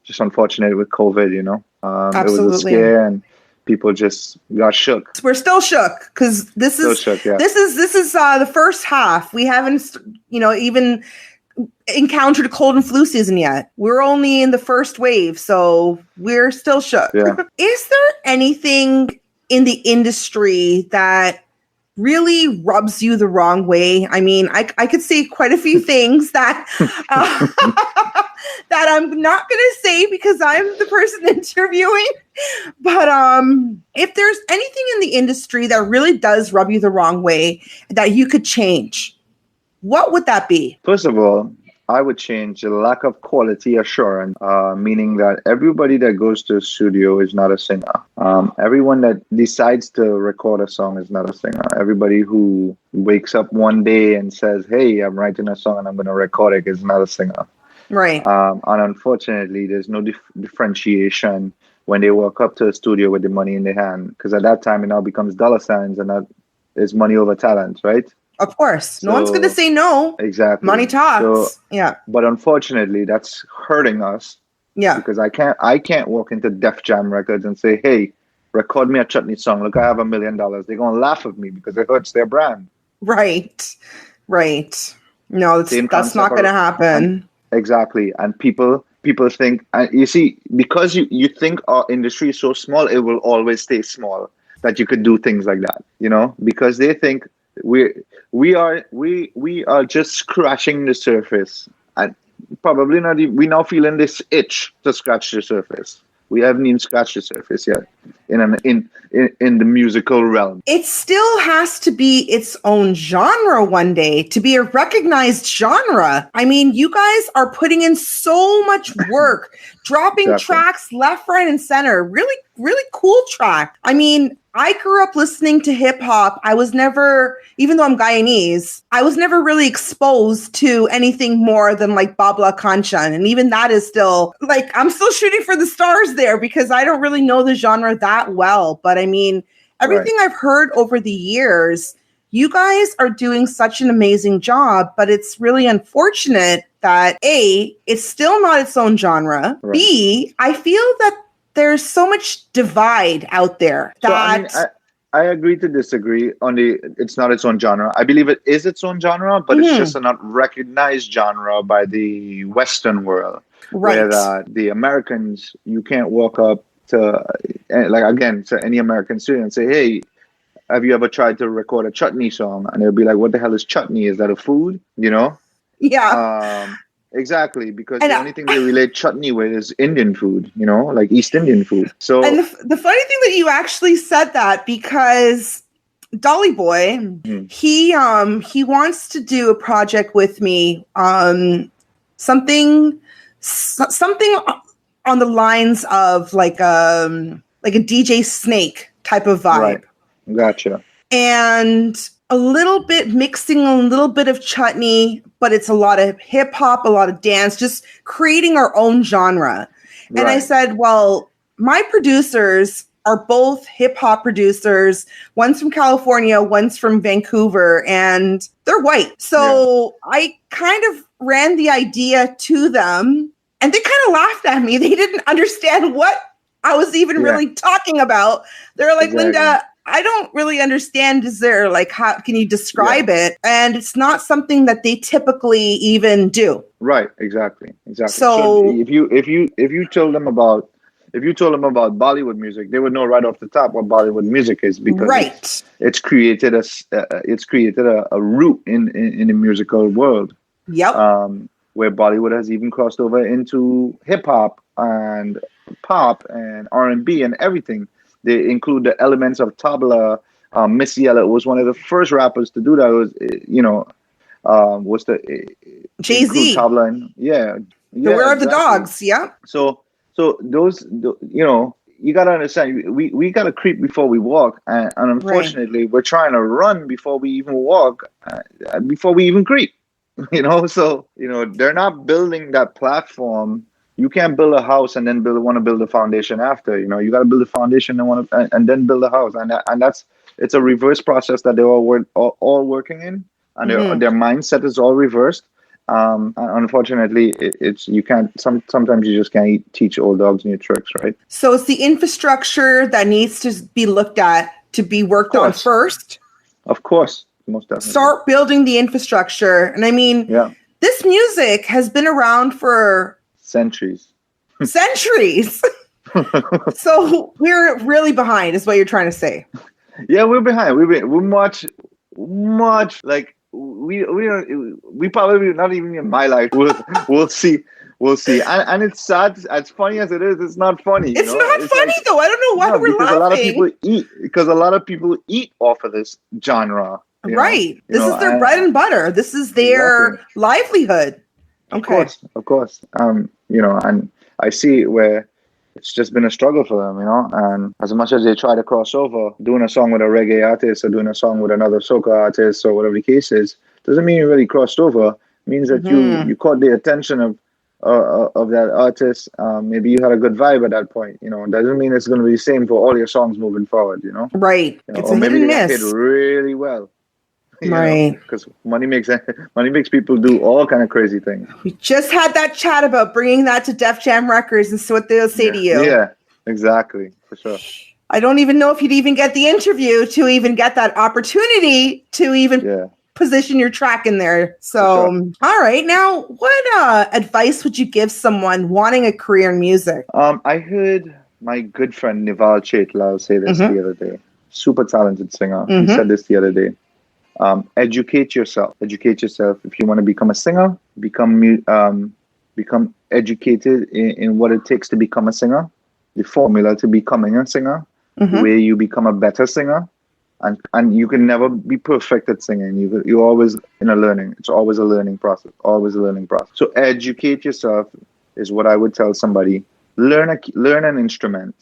Just unfortunate with COVID, Absolutely. It was a scare, and people just got shook. We're still shook because this is the first half. We haven't, even encountered cold and flu season yet. We're only in the first wave, so we're still shook. Yeah. Is there anything in the industry that really rubs you the wrong way? I mean, I could say quite a few things that that I'm not going to say because I'm the person interviewing. But if there's anything in the industry that really does rub you the wrong way that you could change, what would that be? First of all, I would change the lack of quality assurance, meaning that everybody that goes to a studio is not a singer. Everyone that decides to record a song is not a singer. Everybody who wakes up one day and says, hey, I'm writing a song and I'm going to record it is not a singer. Right. And unfortunately, there's no differentiation when they walk up to a studio with the money in their hand, because at that time it now becomes dollar signs, and that is money over talent, right? Of course. No one's going to say no. Exactly. Money talks. Yeah. But unfortunately, that's hurting us. Yeah. Because I can't walk into Def Jam Records and say, hey, record me a Chutney song. Look, I have $1 million. They're gonna laugh at me because it hurts their brand. Right. No, that's not going to happen. Exactly. And people think, and you see, because you think our industry is so small, it will always stay small, that you could do things like that, because they think we are just scratching the surface, and probably not even, we're now feeling this itch to scratch the surface. We haven't even scratched the surface yet in the musical realm. It still has to be its own genre one day, to be a recognized genre. I mean, you guys are putting in so much work, dropping tracks left, right, and center. Really, really cool track. I mean, I grew up listening to hip hop. I was never, even though I'm Guyanese, I was never really exposed to anything more than like Babla Kanchan. And even that is still like, I'm still shooting for the stars there because I don't really know the genre that well. But I mean, everything I've heard over the years, you guys are doing such an amazing job, but it's really unfortunate that A, it's still not its own genre. Right. B, I feel that there's so much divide out there that... So, I agree to disagree on it's not its own genre. I believe it is its own genre, but it's just a not recognized genre by the Western world. Right. Where the Americans, you can't walk up to any American student and say, hey, have you ever tried to record a Chutney song? And they'll be like, what the hell is Chutney? Is that a food? Yeah. Exactly, because the only thing they relate Chutney with is Indian food, like East Indian food. So, and the funny thing that you actually said that, because Dolly Boy, he wants to do a project with me, something on the lines of like a DJ Snake type of vibe. Right. Gotcha. And a little bit mixing a little bit of Chutney, but it's a lot of hip hop, a lot of dance, just creating our own genre. Right. And I said, well, my producers are both hip hop producers. One's from California, one's from Vancouver, and they're white. So I kind of ran the idea to them, and they kind of laughed at me. They didn't understand what I was even really talking about. They're like, Linda, I don't really understand. Is there like, how can you describe it? And it's not something that they typically even do. Right. Exactly. So if you told them about Bollywood music, they would know right off the top what Bollywood music is, because it's created a root in the musical world. Yep. Where Bollywood has even crossed over into hip hop and pop and R&B and everything. They include the elements of tabla. Missy Elliott was one of the first rappers to do that. Was the Jay-Z tabla and Beware of the Dogs. Yeah. So those, you gotta understand. We gotta creep before we walk, and unfortunately, we're trying to run before we even walk, before we even creep. So they're not building that platform. You can't build a house and then want to build a foundation after. You got to build a foundation and then build a house, and it's a reverse process that they're all working in, and their mindset is all reversed. Unfortunately, you can't. Sometimes you just can't teach old dogs new tricks, right? So it's the infrastructure that needs to be looked at, to be worked on first. Of course, most definitely. Start building the infrastructure, and I mean, this music has been around for centuries. So we're really behind, is what you're trying to say. Yeah, we're behind. We're much like we probably not even in my life. We'll see. And it's sad. As funny as it is, it's not funny. It's not funny though. I don't know why we're laughing. Because a lot of people eat off of this genre. Right. This is their bread and butter. This is their livelihood. Okay. Of course. And I see where it's just been a struggle for them, and as much as they try to cross over, doing a song with a reggae artist or doing a song with another soca artist or whatever the case is, doesn't mean you really crossed over. It means that you caught the attention of that artist. Maybe you had a good vibe at that point, doesn't mean it's going to be the same for all your songs moving forward, Right. It's or a maybe hit and they miss. did really well. Right. Because money makes people do all kind of crazy things. We just had that chat about bringing that to Def Jam Records and see what they'll say to you. Yeah, exactly, for sure. I don't even know if you'd even get the interview to even get that opportunity to even position your track in there. So, all right. Now, what advice would you give someone wanting a career in music? I heard my good friend Nival Chaitlal say this the other day. Super talented singer. He said this the other day. Educate yourself. Educate yourself. If you want to become a singer, become educated in what it takes to become a singer, the formula to becoming a singer, the way you become a better singer, and you can never be perfect at singing. You're always in a learning. It's always a learning process. Always a learning process. So educate yourself is what I would tell somebody. Learn an instrument.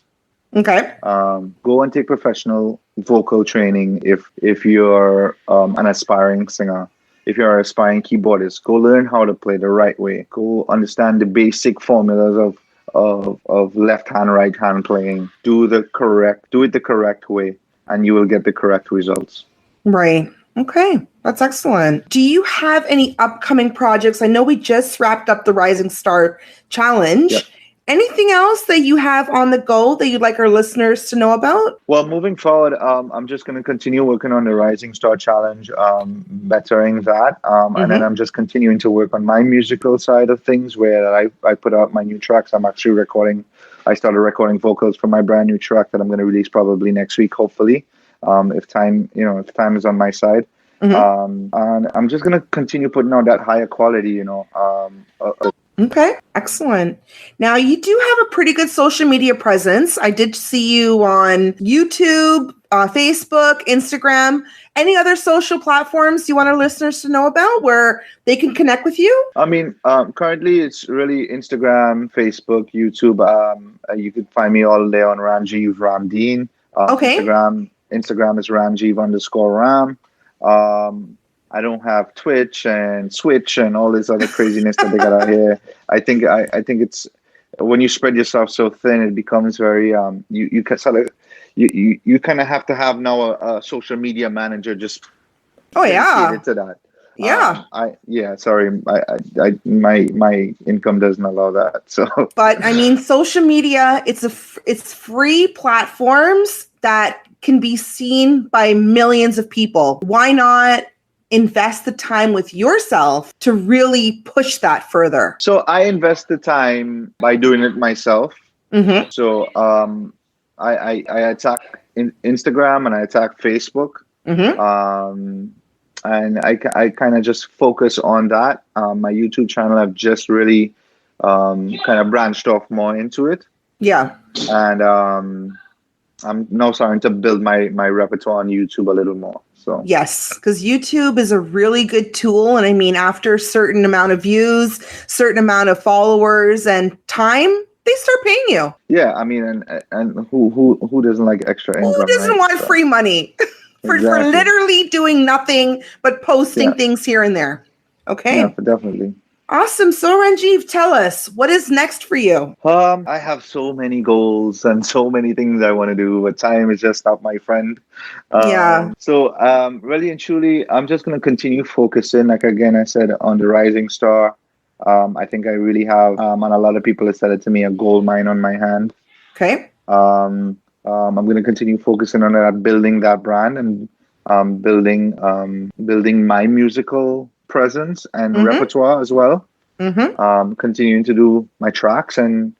Okay. Go and take professional vocal training if you're an aspiring singer. If you're an aspiring keyboardist, go learn how to play the right way. Go understand the basic formulas of left hand, right hand playing. Do it the correct way, and you will get the correct results. Right. Okay. That's excellent. Do you have any upcoming projects? I know we just wrapped up the Rising Star Challenge. Yep. Anything else that you have on the go that you'd like our listeners to know about? Well, moving forward, I'm just going to continue working on the Rising Star Challenge, bettering that. And then I'm just continuing to work on my musical side of things where I put out my new tracks. I'm actually I started recording vocals for my brand new track that I'm going to release probably next week, hopefully, if time is on my side. And I'm just going to continue putting out that higher quality, Okay, excellent. Now, you do have a pretty good social media presence. I did see you on YouTube, Facebook, Instagram. Any other social platforms you want our listeners to know about where they can connect with you? I mean, currently it's really Instagram, Facebook, YouTube. You could find me all there on Ranjeev Ramdeen. Okay. Instagram is Ranjeev_Ram. I don't have Twitch and Switch and all this other craziness that they got out here. I think it's when you spread yourself so thin, it becomes very you kind of have to have now a social media manager just dedicated to that. Sorry, my income doesn't allow that. So, but I mean, social media it's free platforms that can be seen by millions of people. Why not invest the time with yourself to really push that further? So I invest the time by doing it myself. So I attack Instagram and I attack Facebook. And I kind of just focus on that. My YouTube channel, I've just really kind of branched off more into it. Yeah. And I'm now starting to build my repertoire on YouTube a little more. So yes, because YouTube is a really good tool. And I mean, after a certain amount of views, certain amount of followers and time, they start paying you. Yeah, I mean, and who doesn't like extra income? Who doesn't want free money for literally doing nothing but posting things here and there? Okay. Yeah, definitely. Awesome. So Ranjeev, tell us, what is next for you? I have so many goals and so many things I want to do, but time is just not my friend. So really and truly, I'm just going to continue focusing, like again, I said, on the Rising Star. I think I really have, and a lot of people have said it to me, a gold mine on my hand. Okay. I'm going to continue focusing on that, building that brand and building my musical presence and repertoire as well. Continuing to do my tracks and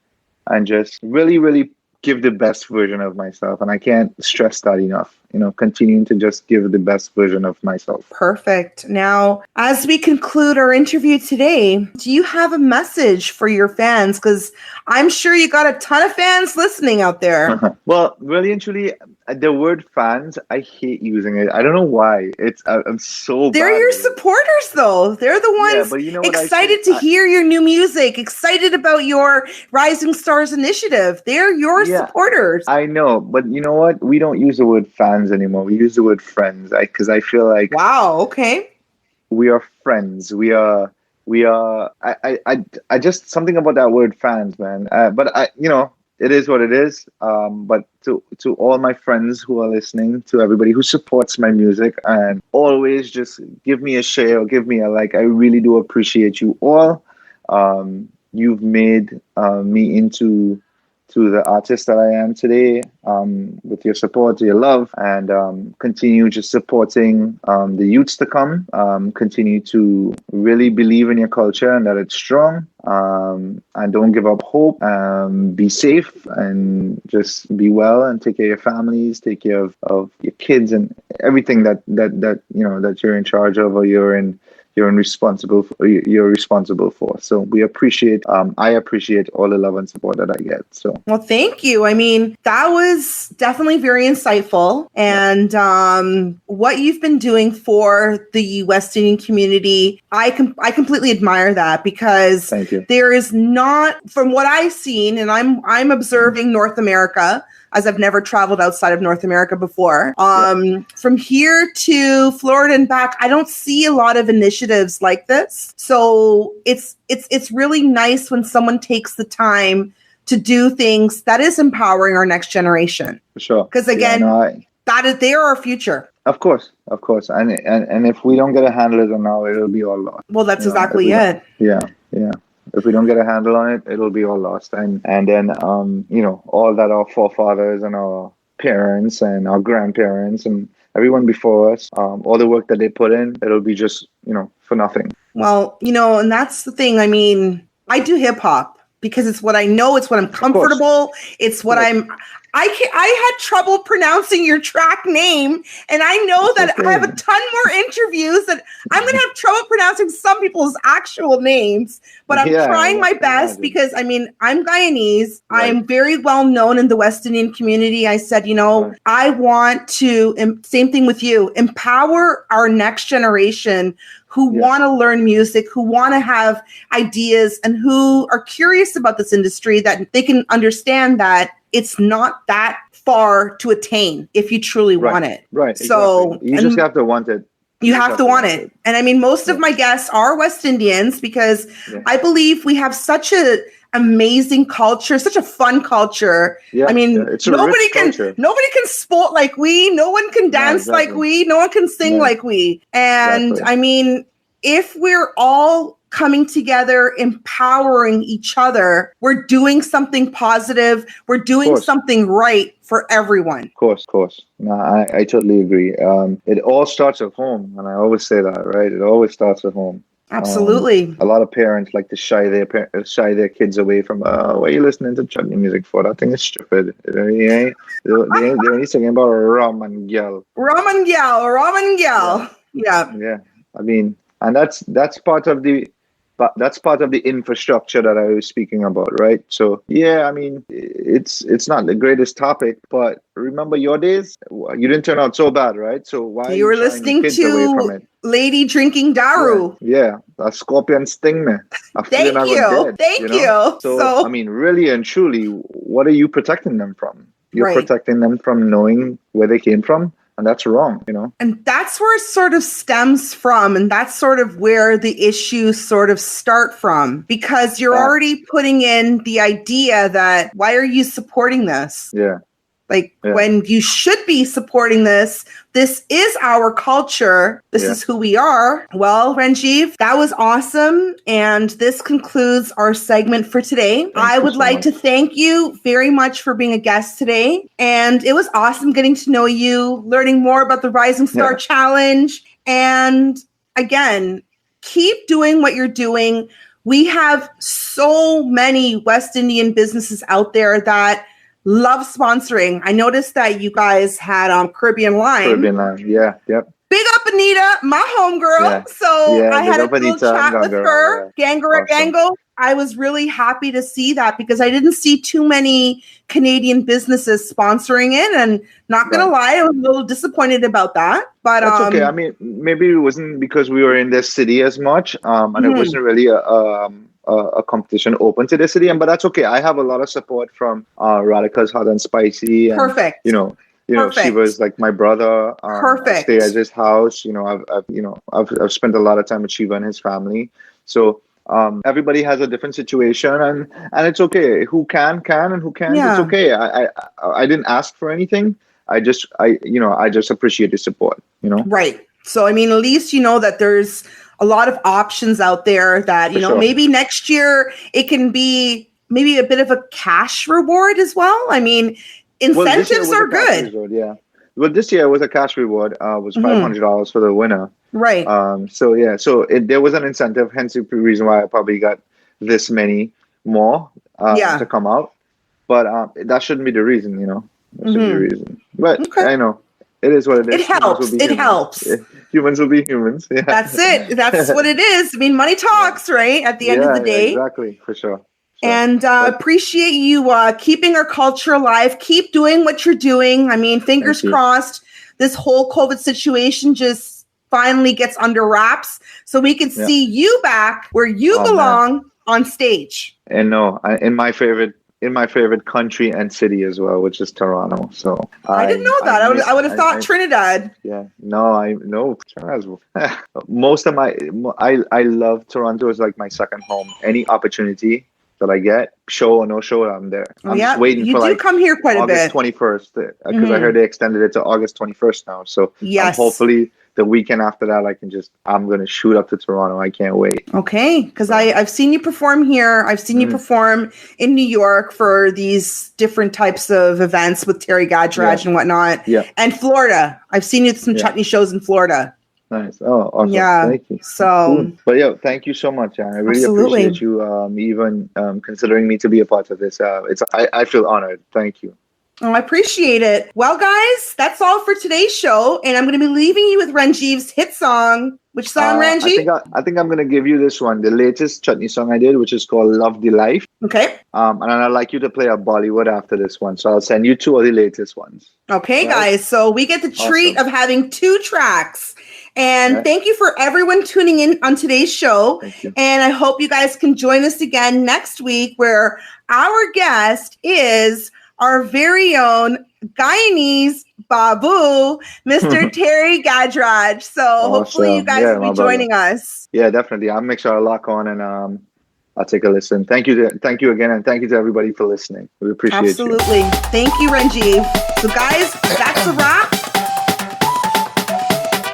just really give the best version of myself. And I can't stress that enough. Continuing to just give the best version of myself. Perfect. Now, as we conclude our interview today, do you have a message for your fans? Because I'm sure you got a ton of fans listening out there. Well, really and truly, the word fans, I hate using it. I don't know why. I'm so They're bad your supporters, though. They're the ones but you know what excited to hear your new music, excited about your Rising Stars initiative. They're your supporters. I know, but you know what? We don't use the word fans anymore. We use the word friends, because I feel like wow, okay, we are friends. We are. I just something about that word fans, man. But it is what it is. But to all my friends who are listening, to everybody who supports my music and always just give me a share or give me a like, I really do appreciate you all. You've made me into to the artist that I am today, with your support, your love, and continue just supporting the youths to come. Continue to really believe in your culture and that it's strong. And don't give up hope. Be safe and just be well and take care of your families, take care of your kids and everything that that you're in charge of or you're responsible for. So we appreciate, I appreciate all the love and support that I get. So, well, thank you. I mean, that was definitely very insightful. And what you've been doing for the West Indian community, I completely admire that, because thank you. There is not, from what I've seen, and I'm observing North America, as I've never traveled outside of North America before. From here to Florida and back, I don't see a lot of initiatives like this. So it's really nice when someone takes the time to do things that is empowering our next generation. For sure. Because again, they are our future. Of course. And if we don't get a handle on it now, it'll be all lost. Well, that's exactly it. Yeah. If we don't get a handle on it, it'll be all lost. And then, all that our forefathers and our parents and our grandparents and everyone before us, all the work that they put in, it'll be just, for nothing. Well, and that's the thing. I mean, I do hip hop because it's what I know. It's what I'm comfortable. It's what I had trouble pronouncing your track name, and I know that I have a ton more interviews that I'm going to have trouble pronouncing some people's actual names, but I'm trying my best because, I mean, I'm Guyanese. Right. I'm very well known in the West Indian community. I said, I want to, same thing with you, empower our next generation who want to learn music, who want to have ideas, and who are curious about this industry, that they can understand that it's not that far to attain if you truly want it. Right. So exactly. You just have to want it. You have to want it. And I mean, most of my guests are West Indians because I believe we have such an amazing culture, such a fun culture. Yeah, I mean, nobody can sport like we, no one can dance like we, no one can sing like we. And I mean, if we're all coming together, empowering each other, we're doing something positive. We're doing something right for everyone. Of course. No, I totally agree. It all starts at home. And I always say that, right? It always starts at home. Absolutely. A lot of parents like to shy their kids away from, what are you listening to chutney music for? That thing is stupid. They're only singing about rum and gyal. Yeah. I mean, and that's part of the infrastructure that I was speaking about, right? So I mean, it's not the greatest topic, but remember your days? You didn't turn out so bad, right? So why you were listening to lady drinking daru? Yeah, a scorpion sting me. Thank you. So I mean, really and truly, what are you protecting them from? You're protecting them from knowing where they came from. And that's wrong, And that's where it sort of stems from. And that's sort of where the issues sort of start from. Because you're already putting in the idea that, why are you supporting this? Yeah. When you should be supporting this is our culture. This is who we are. Well, Ranjeev, that was awesome. And this concludes our segment for today. I would like to thank you very much for being a guest today. And it was awesome getting to know you, learning more about the Rising Star Challenge. And again, keep doing what you're doing. We have so many West Indian businesses out there that love sponsoring. I noticed that you guys had Caribbean Line. Yep. Big up Anita, my homegirl. Yeah. So I had a little chat with her. Gangara Gango. I was really happy to see that because I didn't see too many Canadian businesses sponsoring it. And not going to lie, I was a little disappointed about that. But that's okay. I mean, maybe it wasn't because we were in this city as much. And it wasn't really a competition open to the city, but that's okay. I have a lot of support from Radika's Hot and Spicy. And, Perfect. She was like my brother. Perfect. I stay at his house. I've spent a lot of time with Shiva and his family. So everybody has a different situation, and it's okay. Who can and who can't. It's okay. I didn't ask for anything. I just appreciate the support. Right. So I mean, at least you know that there's a lot of options out there that, maybe next year it can be maybe a bit of a cash reward as well? I mean, incentives are good. Reward, yeah. Well, this year was a cash reward. Was $500 for the winner. Right. So there was an incentive. Hence the reason why I probably got this many more to come out. But that shouldn't be the reason, you know. That shouldn't be the reason. But I know it is what it is. It helps. It helps. Humans will be humans. Yeah. That's it. That's what it is. I mean, money talks, right? At the end of the day. Exactly, for sure. And appreciate you keeping our culture alive. Keep doing what you're doing. I mean, fingers crossed, this whole COVID situation just finally gets under wraps so we can see you back where you belong on stage. And in my favorite country and city as well, which is Toronto. So I didn't know that. I would have thought Trinidad. Yeah, no. Most of I love Toronto. Is like my second home. Any opportunity that I get, show or no show, I'm there. I'm just waiting for come here quite August 21st because I heard they extended it to August 21st now. So hopefully the weekend after that, I'm going to shoot up to Toronto. I can't wait. Okay. Because I've seen you perform here. I've seen you perform in New York for these different types of events with Terry Gadraj and whatnot. Yeah. And Florida. I've seen you at some Chutney shows in Florida. Nice. Oh, awesome. Yeah. Thank you. So, but thank you so much. I really appreciate you even considering me to be a part of this. I feel honored. Thank you. Oh, I appreciate it. Well, guys, that's all for today's show. And I'm going to be leaving you with Ranjeev's hit song. Which song, Ranjeev? I think I'm going to give you this one, the latest Chutney song I did, which is called Love the Life. Okay. And I'd like you to play a Bollywood after this one. So I'll send you 2 of the latest ones. Okay, guys. So we get the treat of having 2 tracks. And thank you for everyone tuning in on today's show. And I hope you guys can join us again next week where our guest is our very own Guyanese Babu, Mr. Terry Gadraj. So hopefully you guys will be joining us. Yeah, definitely. I'll make sure I lock on and I'll take a listen. Thank you again, and thank you to everybody for listening. We appreciate you. Absolutely. Thank you, Ranjeev. So guys, that's a wrap.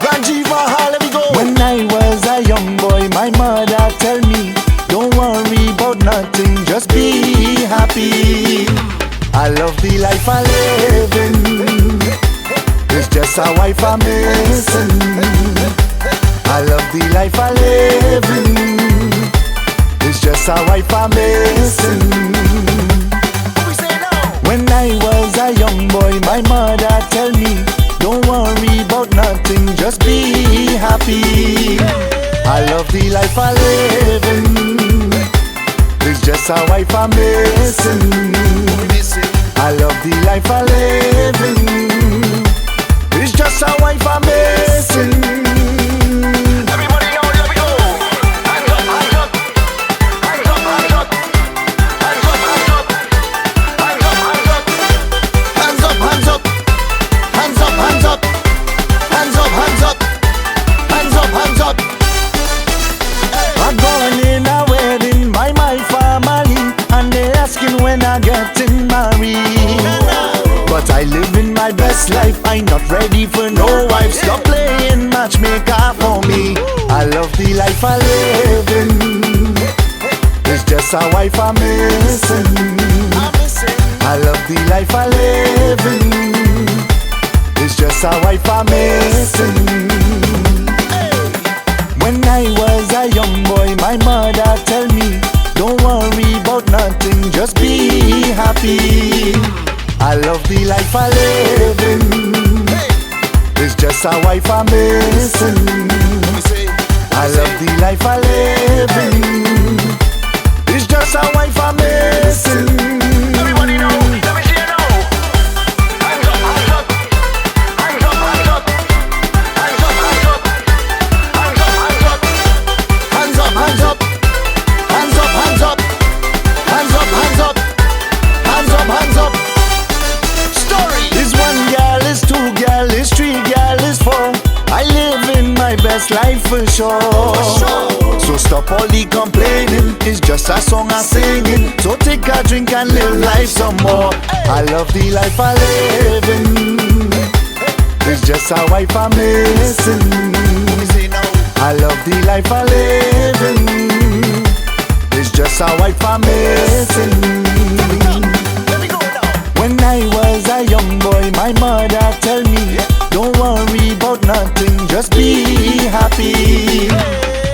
Ranjeev, let me go. When I was a young boy, my mother tell me, don't worry about nothing, just be happy. I love the life I live in. It's just a wife I'm missing. I love the life I live in. It's just a wife I'm missing. When I was a young boy, my mother tell me, don't worry about nothing, just be happy. I love the life I live in. It's just a wife I'm missing. I love the life I live in. It's just a wife I'm missing. Everybody know, let me go. Hands up, hands up. Hands up, hands up. Hands up, hands up. Hands up, hands up. Hands up, hands up. Hands up, hands up. Hands up, hands up. Hands up, hands up. I'm going in a wedding by my family, and they asking when I'm getting married. But I live in my best life, I'm not ready for no wife. Stop playing matchmaker for me. I love the life I live in. It's just a wife I'm missing. I love the life I live in. It's just a wife I'm missing. When I was a young boy, my mother tell me, don't worry about nothing, just be happy. I love the life I live in. It's just a wife I'm missing. I love the life I live in. It's just a wife I'm missing. Everybody know, let me see you know. Hands up, hands up. Hands up, hands up. Hands up, hands up. Hands up, hands up. Hands up, hands up. Hands up, hands up. Hands up, hands up. Hands up, hands up. Story is 1 girl, is 2 girl, is 3 girl, is 4. I live in my best life for sure. So stop all the complaining, it's just a song I'm singing. So take a drink and live life some more. I love the life I live in. It's just a wife I'm missing. I love the life I live in. It's just just a wife I'm missing. When I was a young boy, my mother tell me, don't worry about nothing, just be happy.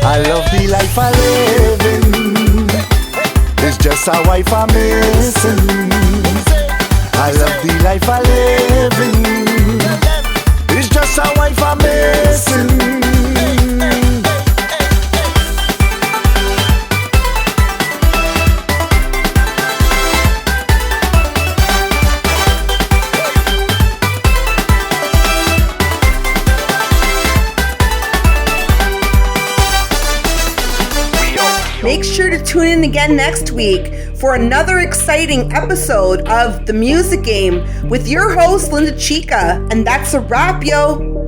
I love the life I living. It's just a wife I'm missing. I love the life I living. It's just a wife I'm missing. Make sure to tune in again next week for another exciting episode of The Music Game with your host, Lyndachica. And that's a wrap, yo.